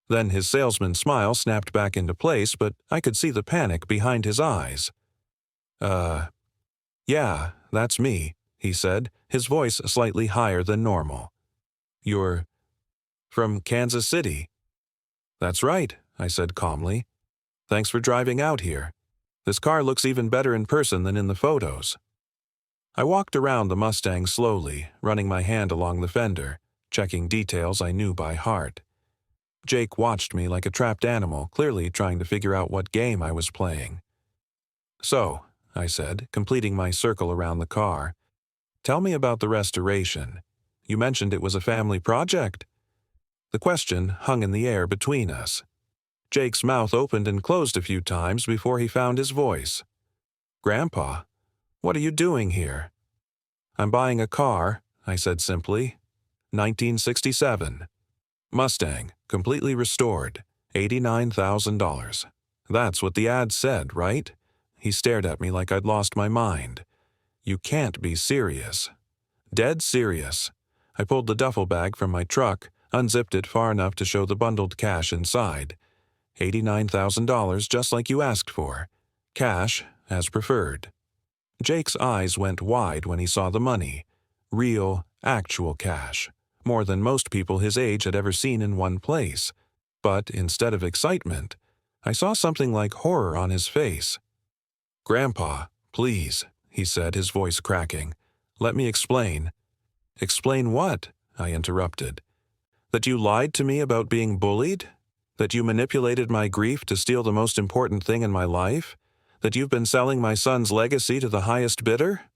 Then his salesman's smile snapped back into place, but I could see the panic behind his eyes. Yeah, that's me," he said, his voice slightly higher than normal. "You're from Kansas City?" "That's right," I said calmly. "Thanks for driving out here. This car looks even better in person than in the photos." I walked around the Mustang slowly, running my hand along the fender, checking details I knew by heart. Jake watched me like a trapped animal, clearly trying to figure out what game I was playing. "So," I said, completing my circle around the car, "tell me about the restoration. You mentioned it was a family project." The question hung in the air between us. Jake's mouth opened and closed a few times before he found his voice. "Grandpa, what are you doing here?" "I'm buying a car," I said simply. 1967. Mustang, completely restored, $89,000. That's what the ad said, right? He stared at me like I'd lost my mind. "You can't be serious." "Dead serious." I pulled the duffel bag from my truck, unzipped it far enough to show the bundled cash inside. $89,000 just like you asked for. Cash, as preferred. Jake's eyes went wide when he saw the money. Real, actual cash. More than most people his age had ever seen in one place. But instead of excitement, I saw something like horror on his face. "Grandpa, please," he said, his voice cracking. "Let me explain." "Explain what?" I interrupted. "That you lied to me about being bullied? That you manipulated my grief to steal the most important thing in my life? That you've been selling my son's legacy to the highest bidder?"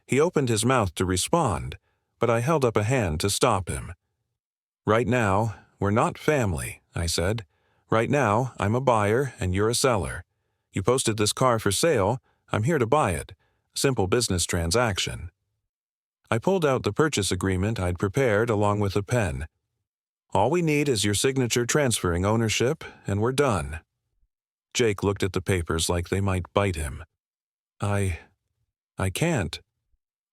He opened his mouth to respond, but I held up a hand to stop him. "Right now, we're not family," I said. "Right now, I'm a buyer and you're a seller. You posted this car for sale, I'm here to buy it. Simple business transaction." I pulled out the purchase agreement I'd prepared along with a pen. "All we need is your signature transferring ownership, and we're done." Jake looked at the papers like they might bite him. I can't."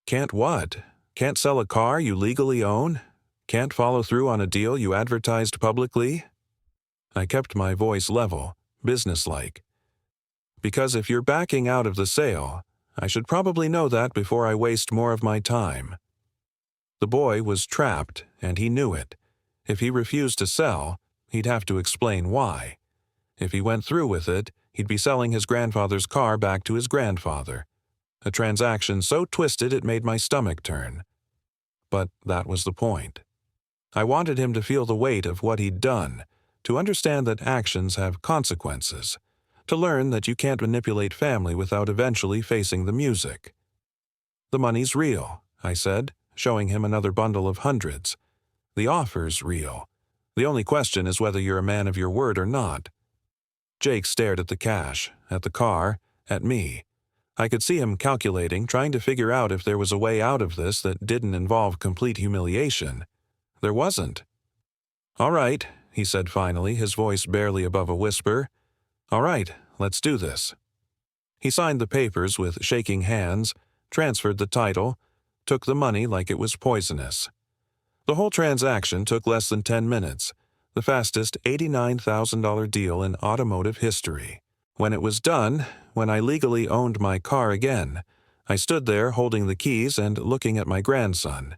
"Can't what? Can't sell a car you legally own? Can't follow through on a deal you advertised publicly?" I kept my voice level, businesslike. "Because if you're backing out of the sale, I should probably know that before I waste more of my time." The boy was trapped, and he knew it. If he refused to sell, he'd have to explain why. If he went through with it, he'd be selling his grandfather's car back to his grandfather. A transaction so twisted it made my stomach turn. But that was the point. I wanted him to feel the weight of what he'd done, to understand that actions have consequences, to learn that you can't manipulate family without eventually facing the music. "The money's real," I said, showing him another bundle of hundreds. "The offer's real. The only question is whether you're a man of your word or not." Jake stared at the cash, at the car, at me. I could see him calculating, trying to figure out if there was a way out of this that didn't involve complete humiliation. There wasn't. "All right," he said finally, his voice barely above a whisper. "All right, let's do this." He signed the papers with shaking hands, transferred the title, took the money like it was poisonous. The whole transaction took less than 10 minutes, the fastest $89,000 deal in automotive history. When it was done, when I legally owned my car again, I stood there holding the keys and looking at my grandson.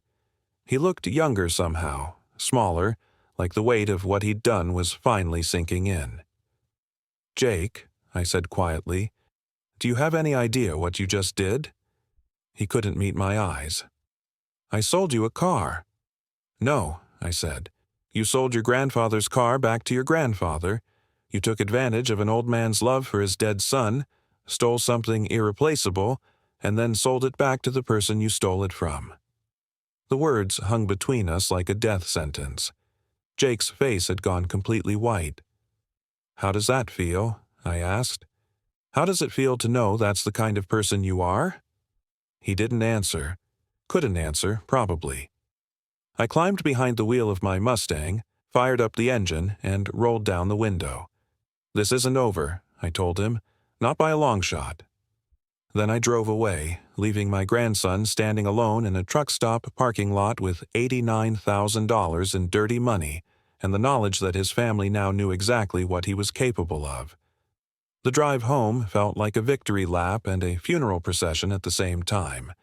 He looked younger somehow, smaller, like the weight of what he'd done was finally sinking in. "Jake," I said quietly, "do you have any idea what you just did?" He couldn't meet my eyes. "I sold you a car." "No," I said. "You sold your grandfather's car back to your grandfather. You took advantage of an old man's love for his dead son, stole something irreplaceable, and then sold it back to the person you stole it from." The words hung between us like a death sentence. Jake's face had gone completely white. "How does that feel?" I asked. "How does it feel to know that's the kind of person you are?" He didn't answer. Couldn't answer, probably. I climbed behind the wheel of my Mustang, fired up the engine, and rolled down the window. "This isn't over," I told him. "Not by a long shot." Then I drove away, leaving my grandson standing alone in a truck stop parking lot with $89,000 in dirty money and the knowledge that his family now knew exactly what he was capable of. The drive home felt like a victory lap and a funeral procession at the same time.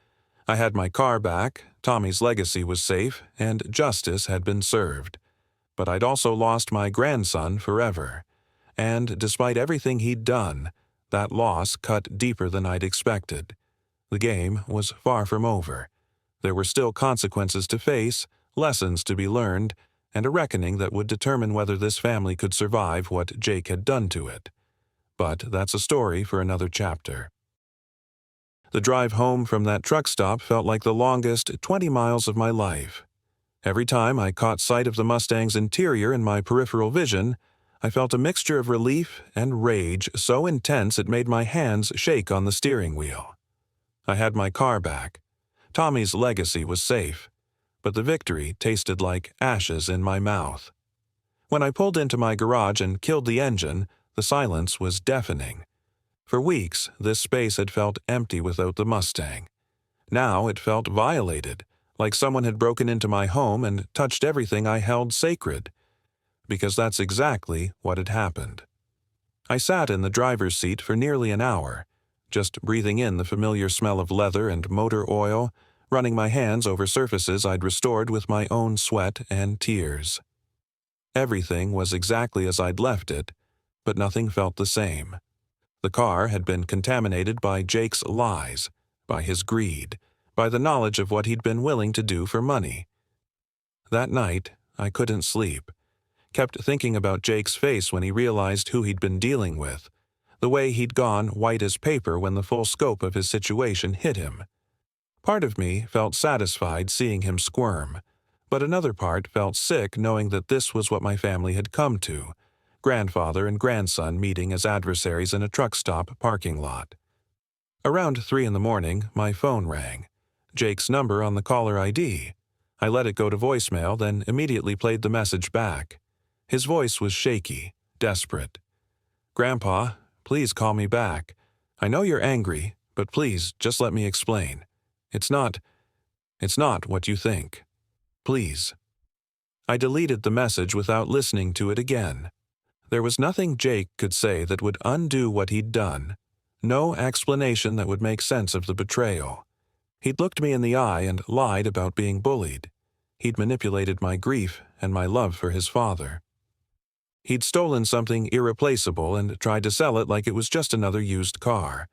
I had my car back, Tommy's legacy was safe, and justice had been served. But I'd also lost my grandson forever. And despite everything he'd done, that loss cut deeper than I'd expected. The game was far from over. There were still consequences to face, lessons to be learned, and a reckoning that would determine whether this family could survive what Jake had done to it. But that's a story for another chapter. The drive home from that truck stop felt like the longest 20 miles of my life. Every time I caught sight of the Mustang's interior in my peripheral vision, I felt a mixture of relief and rage so intense it made my hands shake on the steering wheel. I had my car back. Tommy's legacy was safe, but the victory tasted like ashes in my mouth. When I pulled into my garage and killed the engine, the silence was deafening. For weeks, this space had felt empty without the Mustang. Now it felt violated, like someone had broken into my home and touched everything I held sacred. Because that's exactly what had happened. I sat in the driver's seat for nearly an hour, just breathing in the familiar smell of leather and motor oil, running my hands over surfaces I'd restored with my own sweat and tears. Everything was exactly as I'd left it, but nothing felt the same. The car had been contaminated by Jake's lies, by his greed, by the knowledge of what he'd been willing to do for money. That night, I couldn't sleep. Kept thinking about Jake's face when he realized who he'd been dealing with, the way he'd gone white as paper when the full scope of his situation hit him. Part of me felt satisfied seeing him squirm, but another part felt sick knowing that this was what my family had come to, grandfather and grandson meeting as adversaries in a truck stop parking lot. Around 3 a.m, my phone rang. Jake's number on the caller ID. I let it go to voicemail, then immediately played the message back. His voice was shaky, desperate. "Grandpa, please call me back. I know you're angry, but please just let me explain. It's not what you think. Please." I deleted the message without listening to it again. There was nothing Jake could say that would undo what he'd done. No explanation that would make sense of the betrayal. He'd looked me in the eye and lied about being bullied. He'd manipulated my grief and my love for his father. He'd stolen something irreplaceable and tried to sell it like it was just another used car.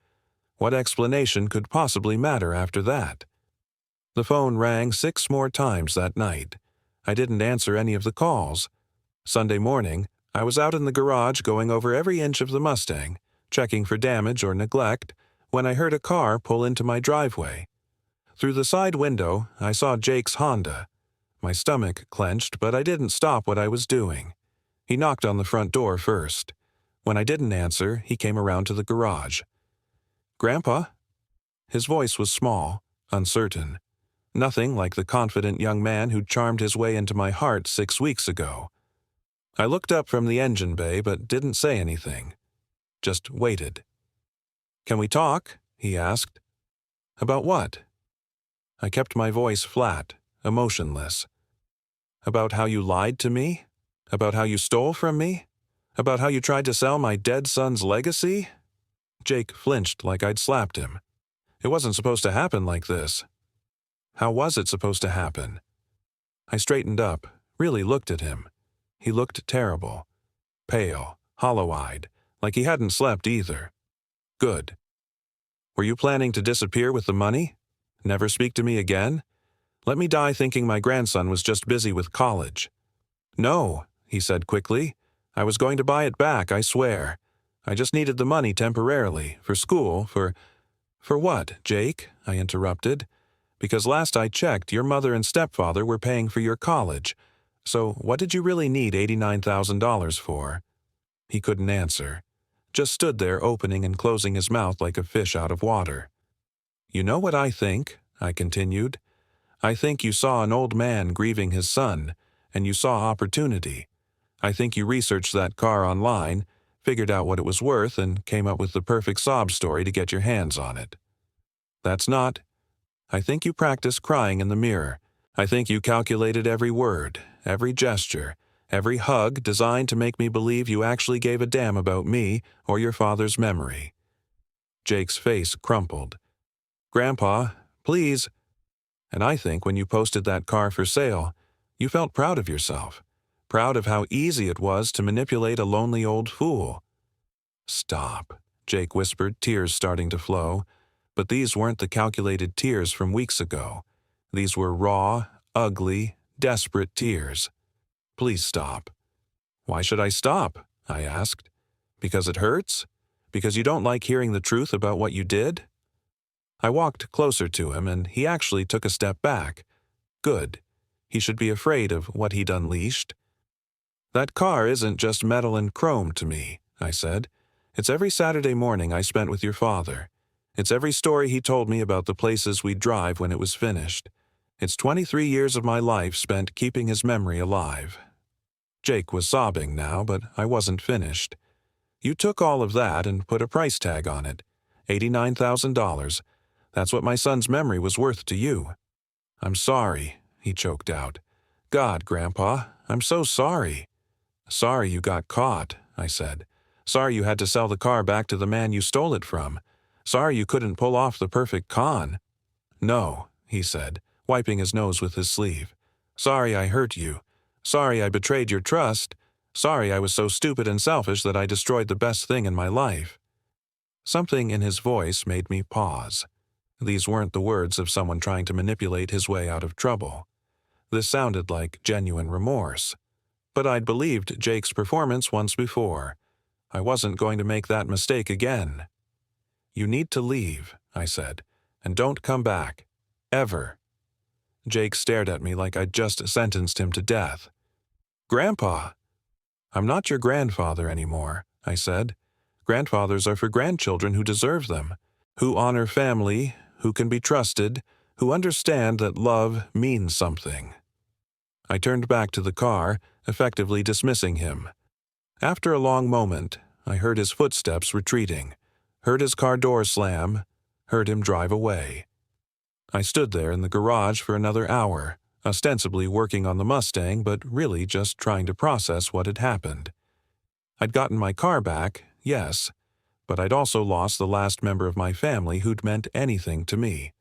What explanation could possibly matter after that? The phone rang 6 more times that night. I didn't answer any of the calls. Sunday morning, I was out in the garage going over every inch of the Mustang, checking for damage or neglect, when I heard a car pull into my driveway. Through the side window, I saw Jake's Honda. My stomach clenched, but I didn't stop what I was doing. He knocked on the front door first. When I didn't answer, he came around to the garage. "Grandpa?" His voice was small, uncertain. Nothing like the confident young man who'd charmed his way into my heart 6 weeks ago. I looked up from the engine bay but didn't say anything. Just waited. "Can we talk?" he asked. "About what?" I kept my voice flat, emotionless. "About how you lied to me? About how you stole from me? About how you tried to sell my dead son's legacy?" Jake flinched like I'd slapped him. "It wasn't supposed to happen like this." "How was it supposed to happen?" I straightened up, really looked at him. He looked terrible. Pale, hollow-eyed, like he hadn't slept either. "Good. Were you planning to disappear with the money? Never speak to me again? Let me die thinking my grandson was just busy with college?" "No," he said quickly. "I was going to buy it back, I swear. I just needed the money temporarily, for school, for—" "For what, Jake?" I interrupted. "Because last I checked, your mother and stepfather were paying for your college. So what did you really need $89,000 for?" He couldn't answer. Just stood there opening and closing his mouth like a fish out of water. "You know what I think?" I continued. "I think you saw an old man grieving his son, and you saw opportunity. I think you researched that car online, figured out what it was worth, and came up with the perfect sob story to get your hands on it. That's not. I think you practiced crying in the mirror. I think you calculated every word, every gesture, every hug designed to make me believe you actually gave a damn about me or your father's memory." Jake's face crumpled. "Grandpa, please." "And I think when you posted that car for sale, you felt proud of yourself, proud of how easy it was to manipulate a lonely old fool." "Stop," Jake whispered, tears starting to flow. But these weren't the calculated tears from weeks ago. These were raw, ugly, desperate tears. "Please stop." "Why should I stop?" I asked. "Because it hurts? Because you don't like hearing the truth about what you did?" I walked closer to him, and he actually took a step back. Good. He should be afraid of what he'd unleashed. "That car isn't just metal and chrome to me," I said. "It's every Saturday morning I spent with your father. It's every story he told me about the places we'd drive when it was finished. It's 23 years of my life spent keeping his memory alive." Jake was sobbing now, but I wasn't finished. "You took all of that and put a price tag on it. $89,000. That's what my son's memory was worth to you." "I'm sorry," he choked out. "God, Grandpa, I'm so sorry." "Sorry you got caught," I said. "Sorry you had to sell the car back to the man you stole it from. Sorry you couldn't pull off the perfect con." "No," he said, wiping his nose with his sleeve. "Sorry I hurt you. Sorry I betrayed your trust. Sorry I was so stupid and selfish that I destroyed the best thing in my life." Something in his voice made me pause. These weren't the words of someone trying to manipulate his way out of trouble. This sounded like genuine remorse. But I'd believed Jake's performance once before. I wasn't going to make that mistake again. "You need to leave," I said, "and don't come back. Ever." Jake stared at me like I'd just sentenced him to death. "Grandpa!" "I'm not your grandfather anymore," I said. "Grandfathers are for grandchildren who deserve them, who honor family, who can be trusted, who understand that love means something." I turned back to the car, effectively dismissing him. After a long moment, I heard his footsteps retreating, heard his car door slam, heard him drive away. I stood there in the garage for another hour, ostensibly working on the Mustang, but really just trying to process what had happened. I'd gotten my car back, yes, but I'd also lost the last member of my family who'd meant anything to me.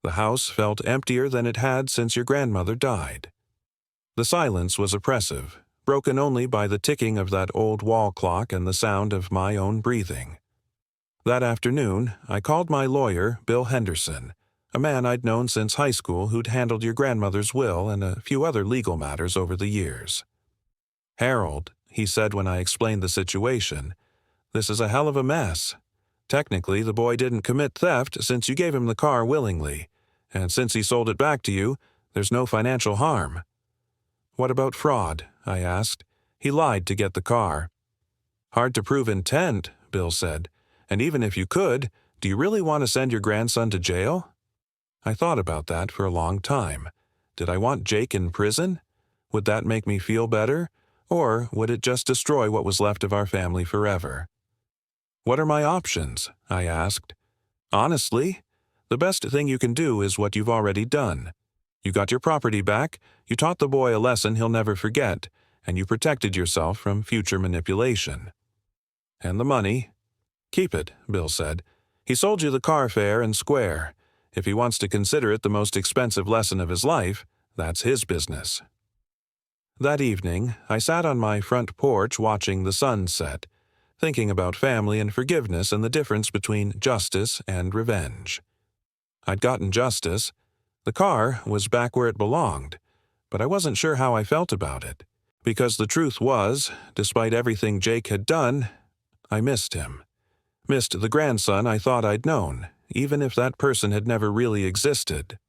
The house felt emptier than it had since your grandmother died. The silence was oppressive, broken only by the ticking of that old wall clock and the sound of my own breathing. That afternoon, I called my lawyer, Bill Henderson, a man I'd known since high school who'd handled your grandmother's will and a few other legal matters over the years. "Harold," he said when I explained the situation, "this is a hell of a mess. Technically, the boy didn't commit theft since you gave him the car willingly, and since he sold it back to you, there's no financial harm." "What about fraud?" I asked. "He lied to get the car." "Hard to prove intent," Bill said. "And even if you could, do you really want to send your grandson to jail?" I thought about that for a long time. Did I want Jake in prison? Would that make me feel better? Or would it just destroy what was left of our family forever? "What are my options?" I asked. "Honestly, the best thing you can do is what you've already done. You got your property back, you taught the boy a lesson he'll never forget, and you protected yourself from future manipulation." "And the money?" "Keep it," Bill said. "He sold you the car fair and square. If he wants to consider it the most expensive lesson of his life, that's his business." That evening, I sat on my front porch watching the sun set, thinking about family and forgiveness and the difference between justice and revenge. I'd gotten justice. The car was back where it belonged, but I wasn't sure how I felt about it, because the truth was, despite everything Jake had done, I missed him. Missed the grandson I thought I'd known, even if that person had never really existed.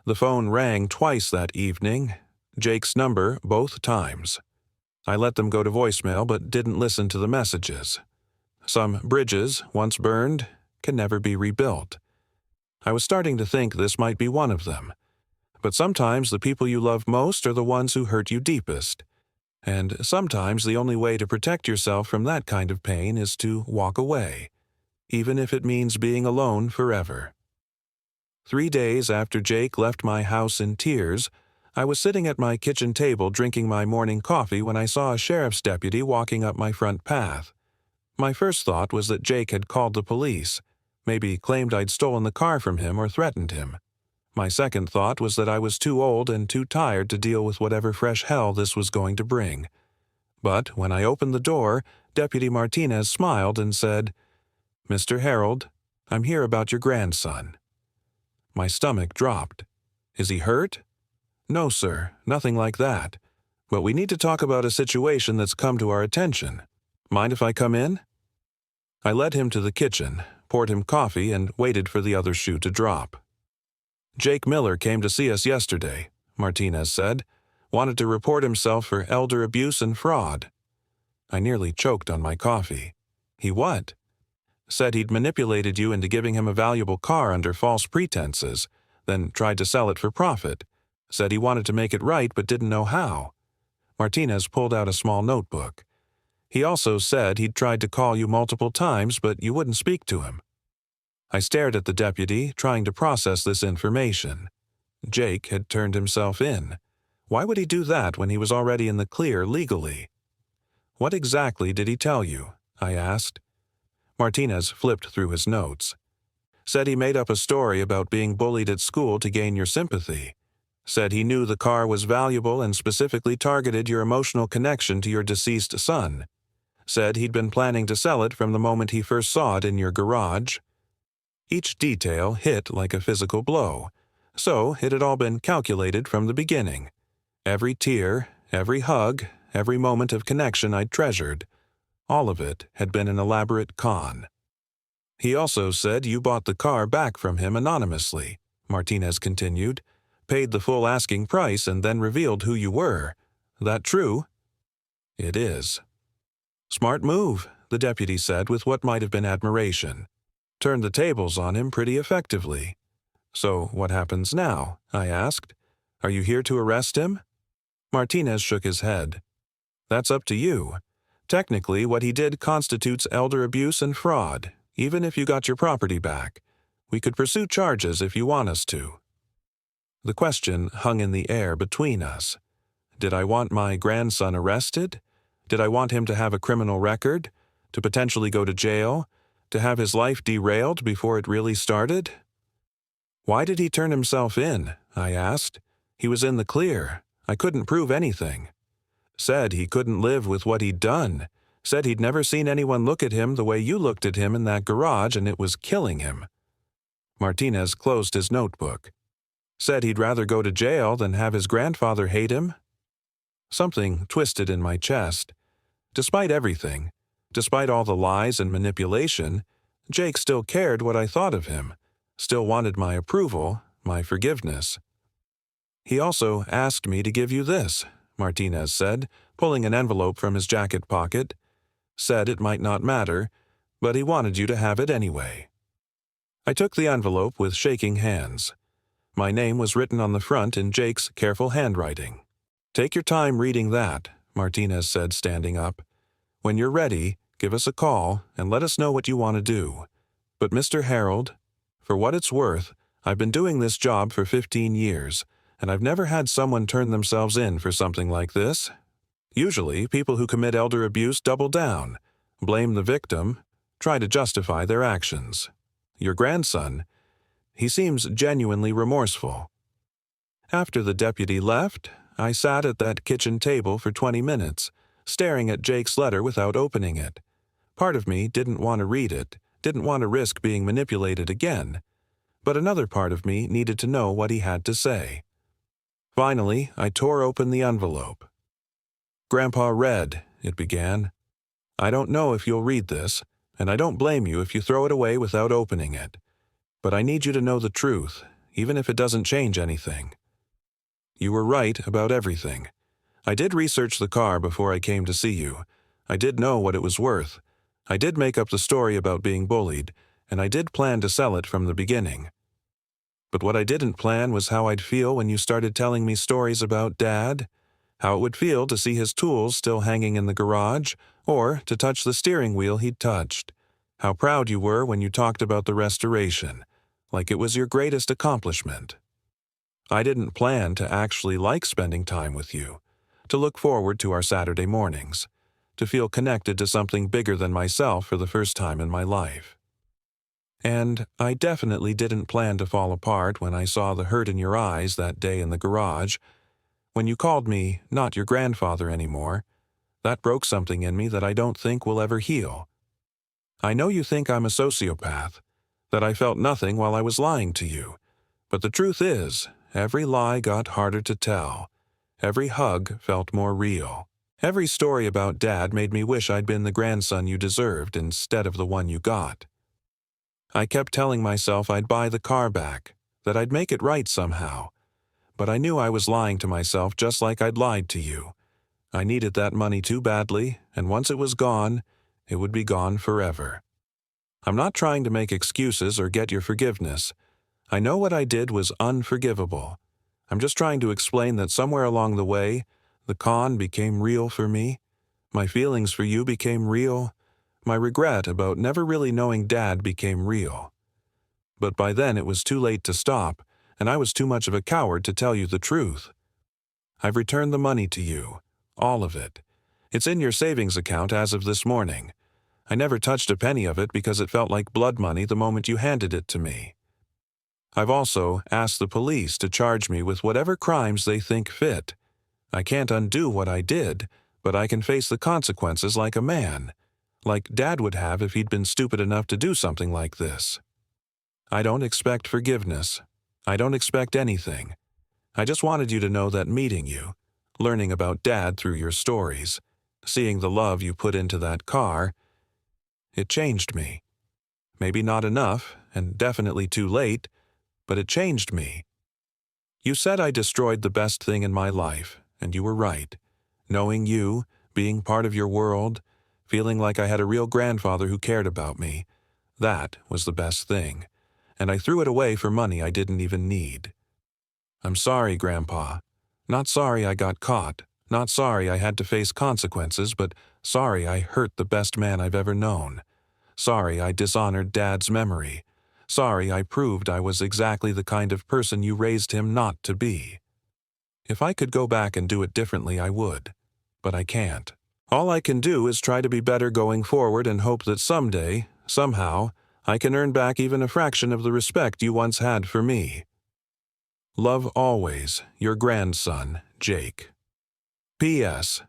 The phone rang twice that evening, Jake's number both times. I let them go to voicemail but didn't listen to the messages. Some bridges, once burned, can never be rebuilt. I was starting to think this might be one of them. But sometimes the people you love most are the ones who hurt you deepest. And sometimes the only way to protect yourself from that kind of pain is to walk away, even if it means being alone forever. 3 days after Jake left my house in tears, I was sitting at my kitchen table drinking my morning coffee when I saw a sheriff's deputy walking up my front path. My first thought was that Jake had called the police, maybe claimed I'd stolen the car from him or threatened him. My second thought was that I was too old and too tired to deal with whatever fresh hell this was going to bring. But when I opened the door, Deputy Martinez smiled and said, "Mr. Harold, I'm here about your grandson." My stomach dropped. "Is he hurt?" "No, sir, nothing like that. But we need to talk about a situation that's come to our attention. Mind if I come in?" I led him to the kitchen, poured him coffee, and waited for the other shoe to drop. "Jake Miller came to see us yesterday," Martinez said. "Wanted to report himself for elder abuse and fraud." I nearly choked on my coffee. "He what?" "Said he'd manipulated you into giving him a valuable car under false pretenses, then tried to sell it for profit. Said he wanted to make it right but didn't know how." Martinez pulled out a small notebook. "He also said he'd tried to call you multiple times but you wouldn't speak to him." I stared at the deputy, trying to process this information. Jake had turned himself in. Why would he do that when he was already in the clear legally? "What exactly did he tell you?" I asked. Martinez flipped through his notes. "Said he made up a story about being bullied at school to gain your sympathy. Said he knew the car was valuable and specifically targeted your emotional connection to your deceased son. Said he'd been planning to sell it from the moment he first saw it in your garage." Each detail hit like a physical blow. So it had all been calculated from the beginning. Every tear, every hug, every moment of connection I'd treasured, all of it had been an elaborate con. "He also said you bought the car back from him anonymously," Martinez continued. "Paid the full asking price and then revealed who you were. That true?" "It is." "Smart move," the deputy said with what might have been admiration. "Turned the tables on him pretty effectively." "So what happens now?" I asked. "Are you here to arrest him?" Martinez shook his head. "That's up to you. Technically, what he did constitutes elder abuse and fraud, even if you got your property back. We could pursue charges if you want us to." The question hung in the air between us. Did I want my grandson arrested? Did I want him to have a criminal record? To potentially go to jail? To have his life derailed before it really started? "Why did he turn himself in?" I asked. "He was in the clear. I couldn't prove anything." "Said he couldn't live with what he'd done. Said he'd never seen anyone look at him the way you looked at him in that garage and it was killing him." Martinez closed his notebook. Said he'd rather go to jail than have his grandfather hate him? Something twisted in my chest. Despite everything, despite all the lies and manipulation, Jake still cared what I thought of him, still wanted my approval, my forgiveness. He also asked me to give you this, Martinez said, pulling an envelope from his jacket pocket. Said it might not matter, but he wanted you to have it anyway. I took the envelope with shaking hands. My name was written on the front in Jake's careful handwriting. Take your time reading that, Martinez said, standing up. When you're ready, give us a call and let us know what you want to do. But Mr. Harold, for what it's worth, I've been doing this job for 15 years, and I've never had someone turn themselves in for something like this. Usually, people who commit elder abuse double down, blame the victim, try to justify their actions. Your grandson, he seems genuinely remorseful. After the deputy left, I sat at that kitchen table for 20 minutes, staring at Jake's letter without opening it. Part of me didn't want to read it, didn't want to risk being manipulated again, but another part of me needed to know what he had to say. Finally, I tore open the envelope. Grandpa read, it began. I don't know if you'll read this, and I don't blame you if you throw it away without opening it. But I need you to know the truth, even if it doesn't change anything. You were right about everything. I did research the car before I came to see you. I did know what it was worth. I did make up the story about being bullied, and I did plan to sell it from the beginning. But what I didn't plan was how I'd feel when you started telling me stories about Dad, how it would feel to see his tools still hanging in the garage, or to touch the steering wheel he'd touched, how proud you were when you talked about the restoration, like it was your greatest accomplishment. I didn't plan to actually like spending time with you, to look forward to our Saturday mornings, to feel connected to something bigger than myself for the first time in my life. And I definitely didn't plan to fall apart when I saw the hurt in your eyes that day in the garage, when you called me not your grandfather anymore. That broke something in me that I don't think will ever heal. I know you think I'm a sociopath, that I felt nothing while I was lying to you, but the truth is, every lie got harder to tell. Every hug felt more real. Every story about Dad made me wish I'd been the grandson you deserved instead of the one you got. I kept telling myself I'd buy the car back, that I'd make it right somehow. But I knew I was lying to myself just like I'd lied to you. I needed that money too badly, and once it was gone, it would be gone forever. I'm not trying to make excuses or get your forgiveness. I know what I did was unforgivable. I'm just trying to explain that somewhere along the way, the con became real for me. My feelings for you became real. My regret about never really knowing Dad became real. But by then it was too late to stop, and I was too much of a coward to tell you the truth. I've returned the money to you, all of it. It's in your savings account as of this morning. I never touched a penny of it because it felt like blood money the moment you handed it to me. I've also asked the police to charge me with whatever crimes they think fit. I can't undo what I did, but I can face the consequences like a man, like Dad would have if he'd been stupid enough to do something like this. I don't expect forgiveness. I don't expect anything. I just wanted you to know that meeting you, learning about Dad through your stories, seeing the love you put into that car, it changed me. Maybe not enough, and definitely too late, but it changed me. You said I destroyed the best thing in my life, and you were right. Knowing you, being part of your world, feeling like I had a real grandfather who cared about me, that was the best thing, and I threw it away for money I didn't even need. I'm sorry, Grandpa. Not sorry I got caught, not sorry I had to face consequences, but sorry I hurt the best man I've ever known. Sorry I dishonored Dad's memory. Sorry I proved I was exactly the kind of person you raised him not to be. If I could go back and do it differently, I would. But I can't. All I can do is try to be better going forward and hope that someday, somehow, I can earn back even a fraction of the respect you once had for me. Love always, your grandson, Jake. P.S.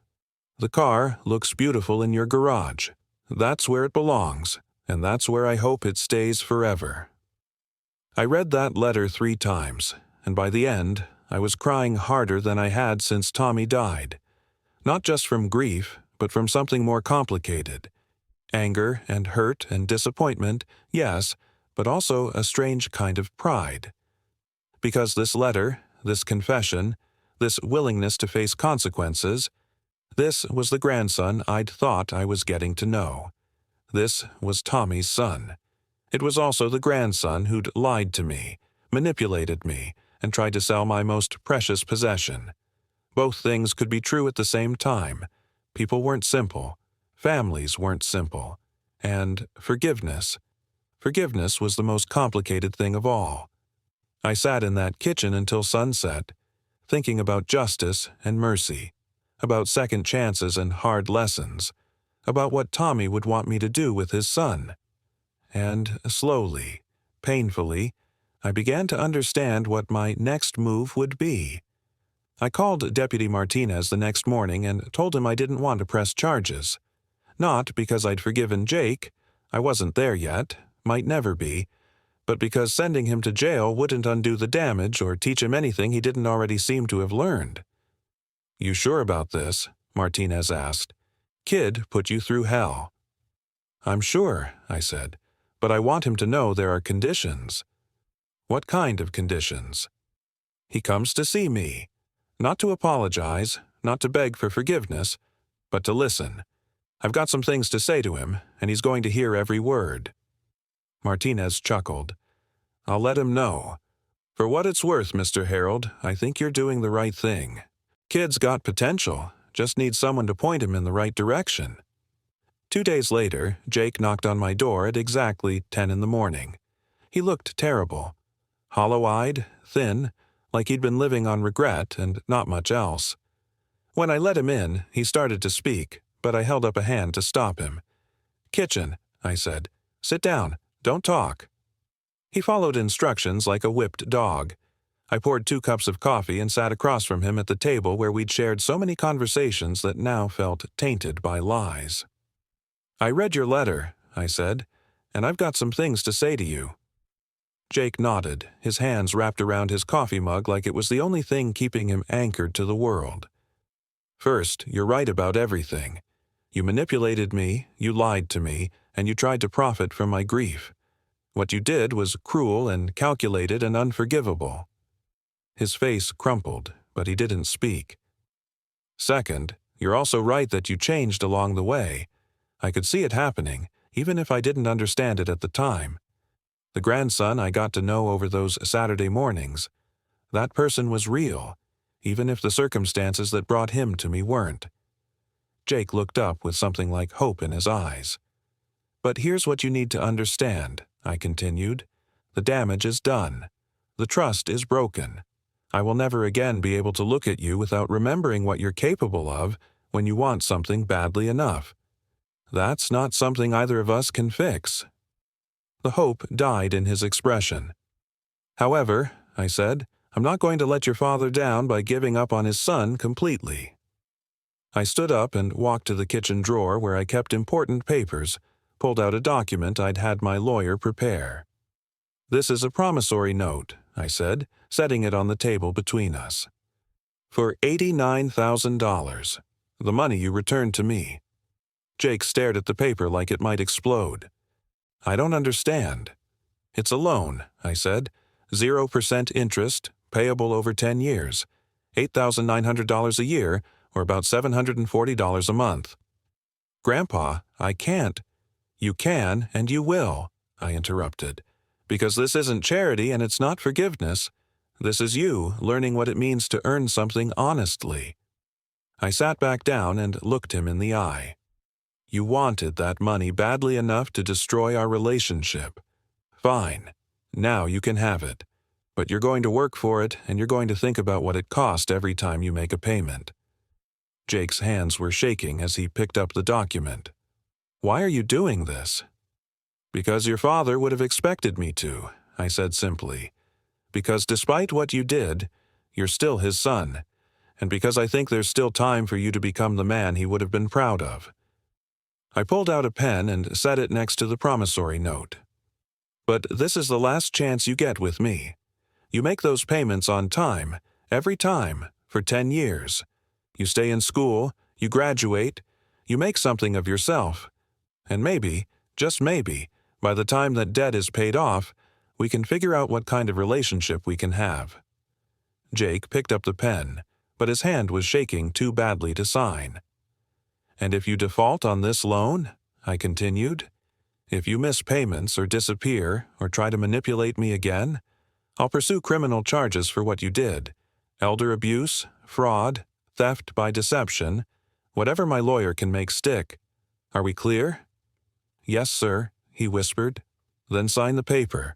The car looks beautiful in your garage. That's where it belongs, and that's where I hope it stays forever. I read that letter 3 times, and by the end, I was crying harder than I had since Tommy died. Not just from grief, but from something more complicated. Anger and hurt and disappointment, yes, but also a strange kind of pride. Because this letter, this confession, this willingness to face consequences, this was the grandson I'd thought I was getting to know. This was Tommy's son. It was also the grandson who'd lied to me, manipulated me, and tried to sell my most precious possession. Both things could be true at the same time. People weren't simple. Families weren't simple. And forgiveness. Forgiveness was the most complicated thing of all. I sat in that kitchen until sunset, thinking about justice and mercy, about second chances and hard lessons, about what Tommy would want me to do with his son. And slowly, painfully, I began to understand what my next move would be. I called Deputy Martinez the next morning and told him I didn't want to press charges. Not because I'd forgiven Jake, I wasn't there yet, might never be, but because sending him to jail wouldn't undo the damage or teach him anything he didn't already seem to have learned. "You sure about this?" Martinez asked. "Kid put you through hell." "I'm sure," I said, "but I want him to know there are conditions." "What kind of conditions?" "He comes to see me. Not to apologize, not to beg for forgiveness, but to listen. I've got some things to say to him, and he's going to hear every word." Martinez chuckled. "I'll let him know. For what it's worth, Mr. Harold, I think you're doing the right thing. Kid's got potential, just needs someone to point him in the right direction." 2 days later, Jake knocked on my door at exactly 10 in the morning. He looked terrible. Hollow-eyed, thin, like he'd been living on regret and not much else. When I let him in, he started to speak, but I held up a hand to stop him. "Kitchen," I said. "Sit down. Don't talk." He followed instructions like a whipped dog. I poured 2 cups of coffee and sat across from him at the table where we'd shared so many conversations that now felt tainted by lies. "I read your letter," I said, "and I've got some things to say to you." Jake nodded, his hands wrapped around his coffee mug like it was the only thing keeping him anchored to the world. "First, you're right about everything. You manipulated me, you lied to me, and you tried to profit from my grief. What you did was cruel and calculated and unforgivable." His face crumpled, but he didn't speak. "Second, you're also right that you changed along the way. I could see it happening, even if I didn't understand it at the time. The grandson I got to know over those Saturday mornings, that person was real, even if the circumstances that brought him to me weren't." Jake looked up with something like hope in his eyes. "But here's what you need to understand," I continued. "The damage is done. The trust is broken. I will never again be able to look at you without remembering what you're capable of when you want something badly enough. That's not something either of us can fix." The hope died in his expression. "However," I said, "I'm not going to let your father down by giving up on his son completely." I stood up and walked to the kitchen drawer where I kept important papers, pulled out a document I'd had my lawyer prepare. "This is a promissory note," I said, setting it on the table between us. "For $89,000, the money you returned to me." Jake stared at the paper like it might explode. "I don't understand." "It's a loan," I said. 0% interest, payable over 10 years. $8,900 a year, or about $740 a month." "Grandpa, I can't." "You can, and you will," I interrupted. "Because this isn't charity and it's not forgiveness. This is you learning what it means to earn something honestly." I sat back down and looked him in the eye. "You wanted that money badly enough to destroy our relationship. Fine. Now you can have it. But you're going to work for it, and you're going to think about what it cost every time you make a payment." Jake's hands were shaking as he picked up the document. "Why are you doing this?" "Because your father would have expected me to," I said simply. "Because despite what you did, you're still his son. And because I think there's still time for you to become the man he would have been proud of." I pulled out a pen and set it next to the promissory note. But this is the last chance you get with me. You make those payments on time, every time, for 10 years. You stay in school, you graduate, you make something of yourself. And maybe, just maybe, by the time that debt is paid off, we can figure out what kind of relationship we can have." Jake picked up the pen, but his hand was shaking too badly to sign. "And if you default on this loan," I continued, "if you miss payments or disappear or try to manipulate me again, I'll pursue criminal charges for what you did. Elder abuse, fraud, theft by deception, whatever my lawyer can make stick. Are we clear?" "Yes, sir," he whispered. "Then sign the paper."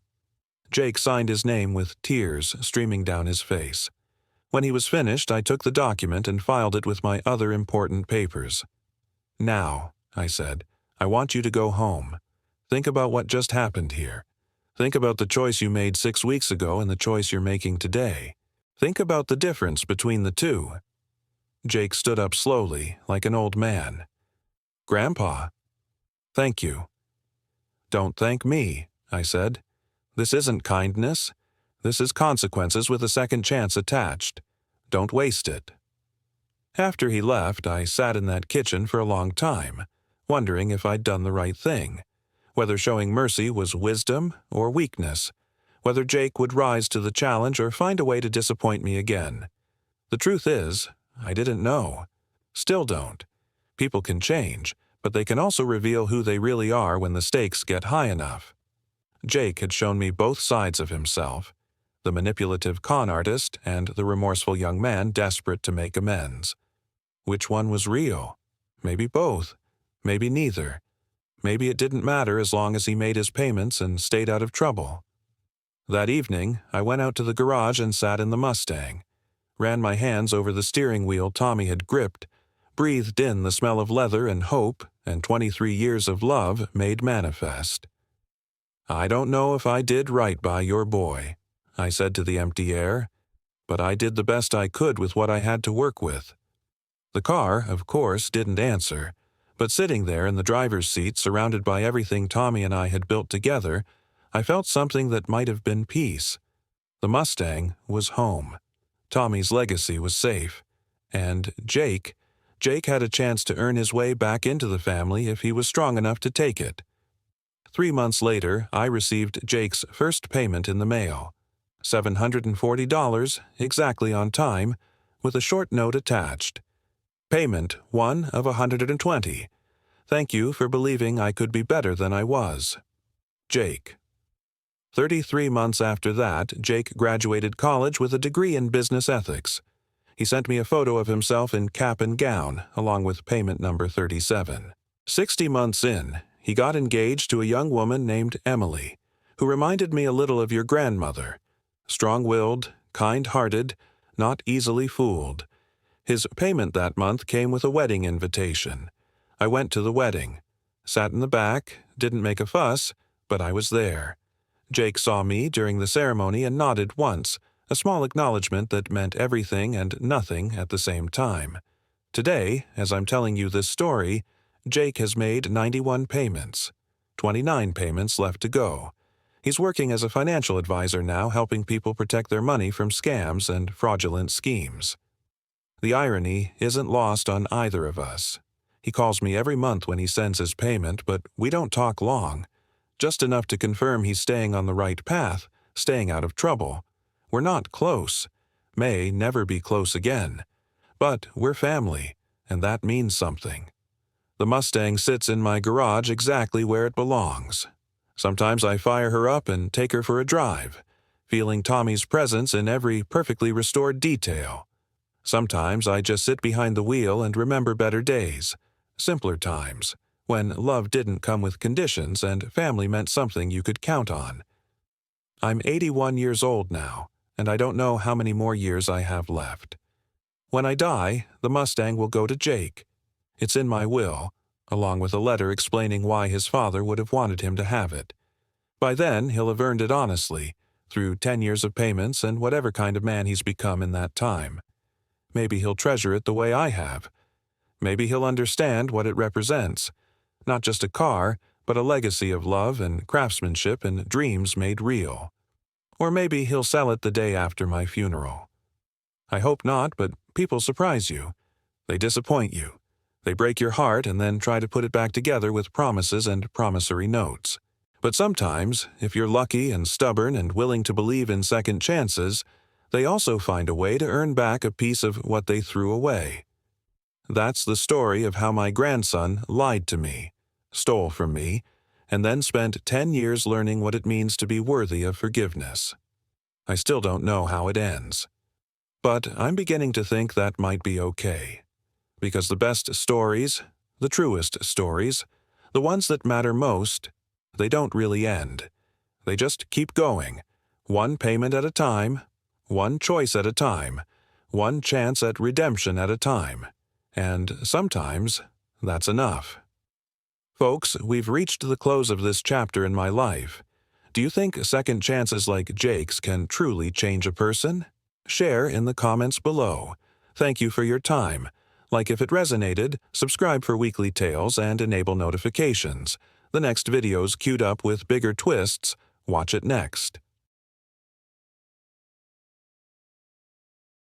Jake signed his name with tears streaming down his face. When he was finished, I took the document and filed it with my other important papers. "Now," I said, "I want you to go home. Think about what just happened here. Think about the choice you made 6 weeks ago and the choice you're making today. Think about the difference between the two." Jake stood up slowly, like an old man. "Grandpa." "Thank you." "Don't thank me," I said. "This isn't kindness. This is consequences with a second chance attached. Don't waste it." After he left, I sat in that kitchen for a long time, wondering if I'd done the right thing, whether showing mercy was wisdom or weakness, whether Jake would rise to the challenge or find a way to disappoint me again. The truth is, I didn't know. Still don't. People can change, but they can also reveal who they really are when the stakes get high enough. Jake had shown me both sides of himself, the manipulative con artist and the remorseful young man desperate to make amends. Which one was real? Maybe both. Maybe neither. Maybe it didn't matter as long as he made his payments and stayed out of trouble. That evening, I went out to the garage and sat in the Mustang, ran my hands over the steering wheel Tommy had gripped, breathed in the smell of leather and hope and 23 years of love made manifest. "I don't know if I did right by your boy," I said to the empty air, "but I did the best I could with what I had to work with." The car, of course, didn't answer, but sitting there in the driver's seat surrounded by everything Tommy and I had built together, I felt something that might have been peace. The Mustang was home. Tommy's legacy was safe. And Jake had a chance to earn his way back into the family if he was strong enough to take it. 3 months later, I received Jake's first payment in the mail. $740, exactly on time, with a short note attached. Payment 1 of 120. Thank you for believing I could be better than I was. Jake. 33 months after that, Jake graduated college with a degree in business ethics. He sent me a photo of himself in cap and gown, along with payment number 37. 60 months in, he got engaged to a young woman named Emily, who reminded me a little of your grandmother. Strong-willed, kind-hearted, not easily fooled. His payment that month came with a wedding invitation. I went to the wedding. Sat in the back, didn't make a fuss, but I was there. Jake saw me during the ceremony and nodded once, a small acknowledgement that meant everything and nothing at the same time. Today, as I'm telling you this story, Jake has made 91 payments. 29 payments left to go. He's working as a financial advisor now, helping people protect their money from scams and fraudulent schemes. The irony isn't lost on either of us. He calls me every month when he sends his payment, but we don't talk long. Just enough to confirm he's staying on the right path, staying out of trouble. We're not close. May never be close again. But we're family, and that means something. The Mustang sits in my garage exactly where it belongs. Sometimes I fire her up and take her for a drive, feeling Tommy's presence in every perfectly restored detail. Sometimes I just sit behind the wheel and remember better days, simpler times, when love didn't come with conditions and family meant something you could count on. I'm 81 years old now, and I don't know how many more years I have left. When I die, the Mustang will go to Jake. It's in my will, along with a letter explaining why his father would have wanted him to have it. By then, he'll have earned it honestly, through 10 years of payments and whatever kind of man he's become in that time. Maybe he'll treasure it the way I have. Maybe he'll understand what it represents. Not just a car, but a legacy of love and craftsmanship and dreams made real. Or maybe he'll sell it the day after my funeral. I hope not, but people surprise you. They disappoint you. They break your heart and then try to put it back together with promises and promissory notes. But sometimes, if you're lucky and stubborn and willing to believe in second chances, they also find a way to earn back a piece of what they threw away. That's the story of how my grandson lied to me, stole from me, and then spent 10 years learning what it means to be worthy of forgiveness. I still don't know how it ends. But I'm beginning to think that might be okay. Because the best stories, the truest stories, the ones that matter most, they don't really end. They just keep going, one payment at a time, one choice at a time, one chance at redemption at a time. And sometimes, that's enough. Folks, we've reached the close of this chapter in my life. Do you think second chances like Jake's can truly change a person? Share in the comments below. Thank you for your time. Like if it resonated, subscribe for weekly tales and enable notifications. The next video's queued up with bigger twists. Watch it next.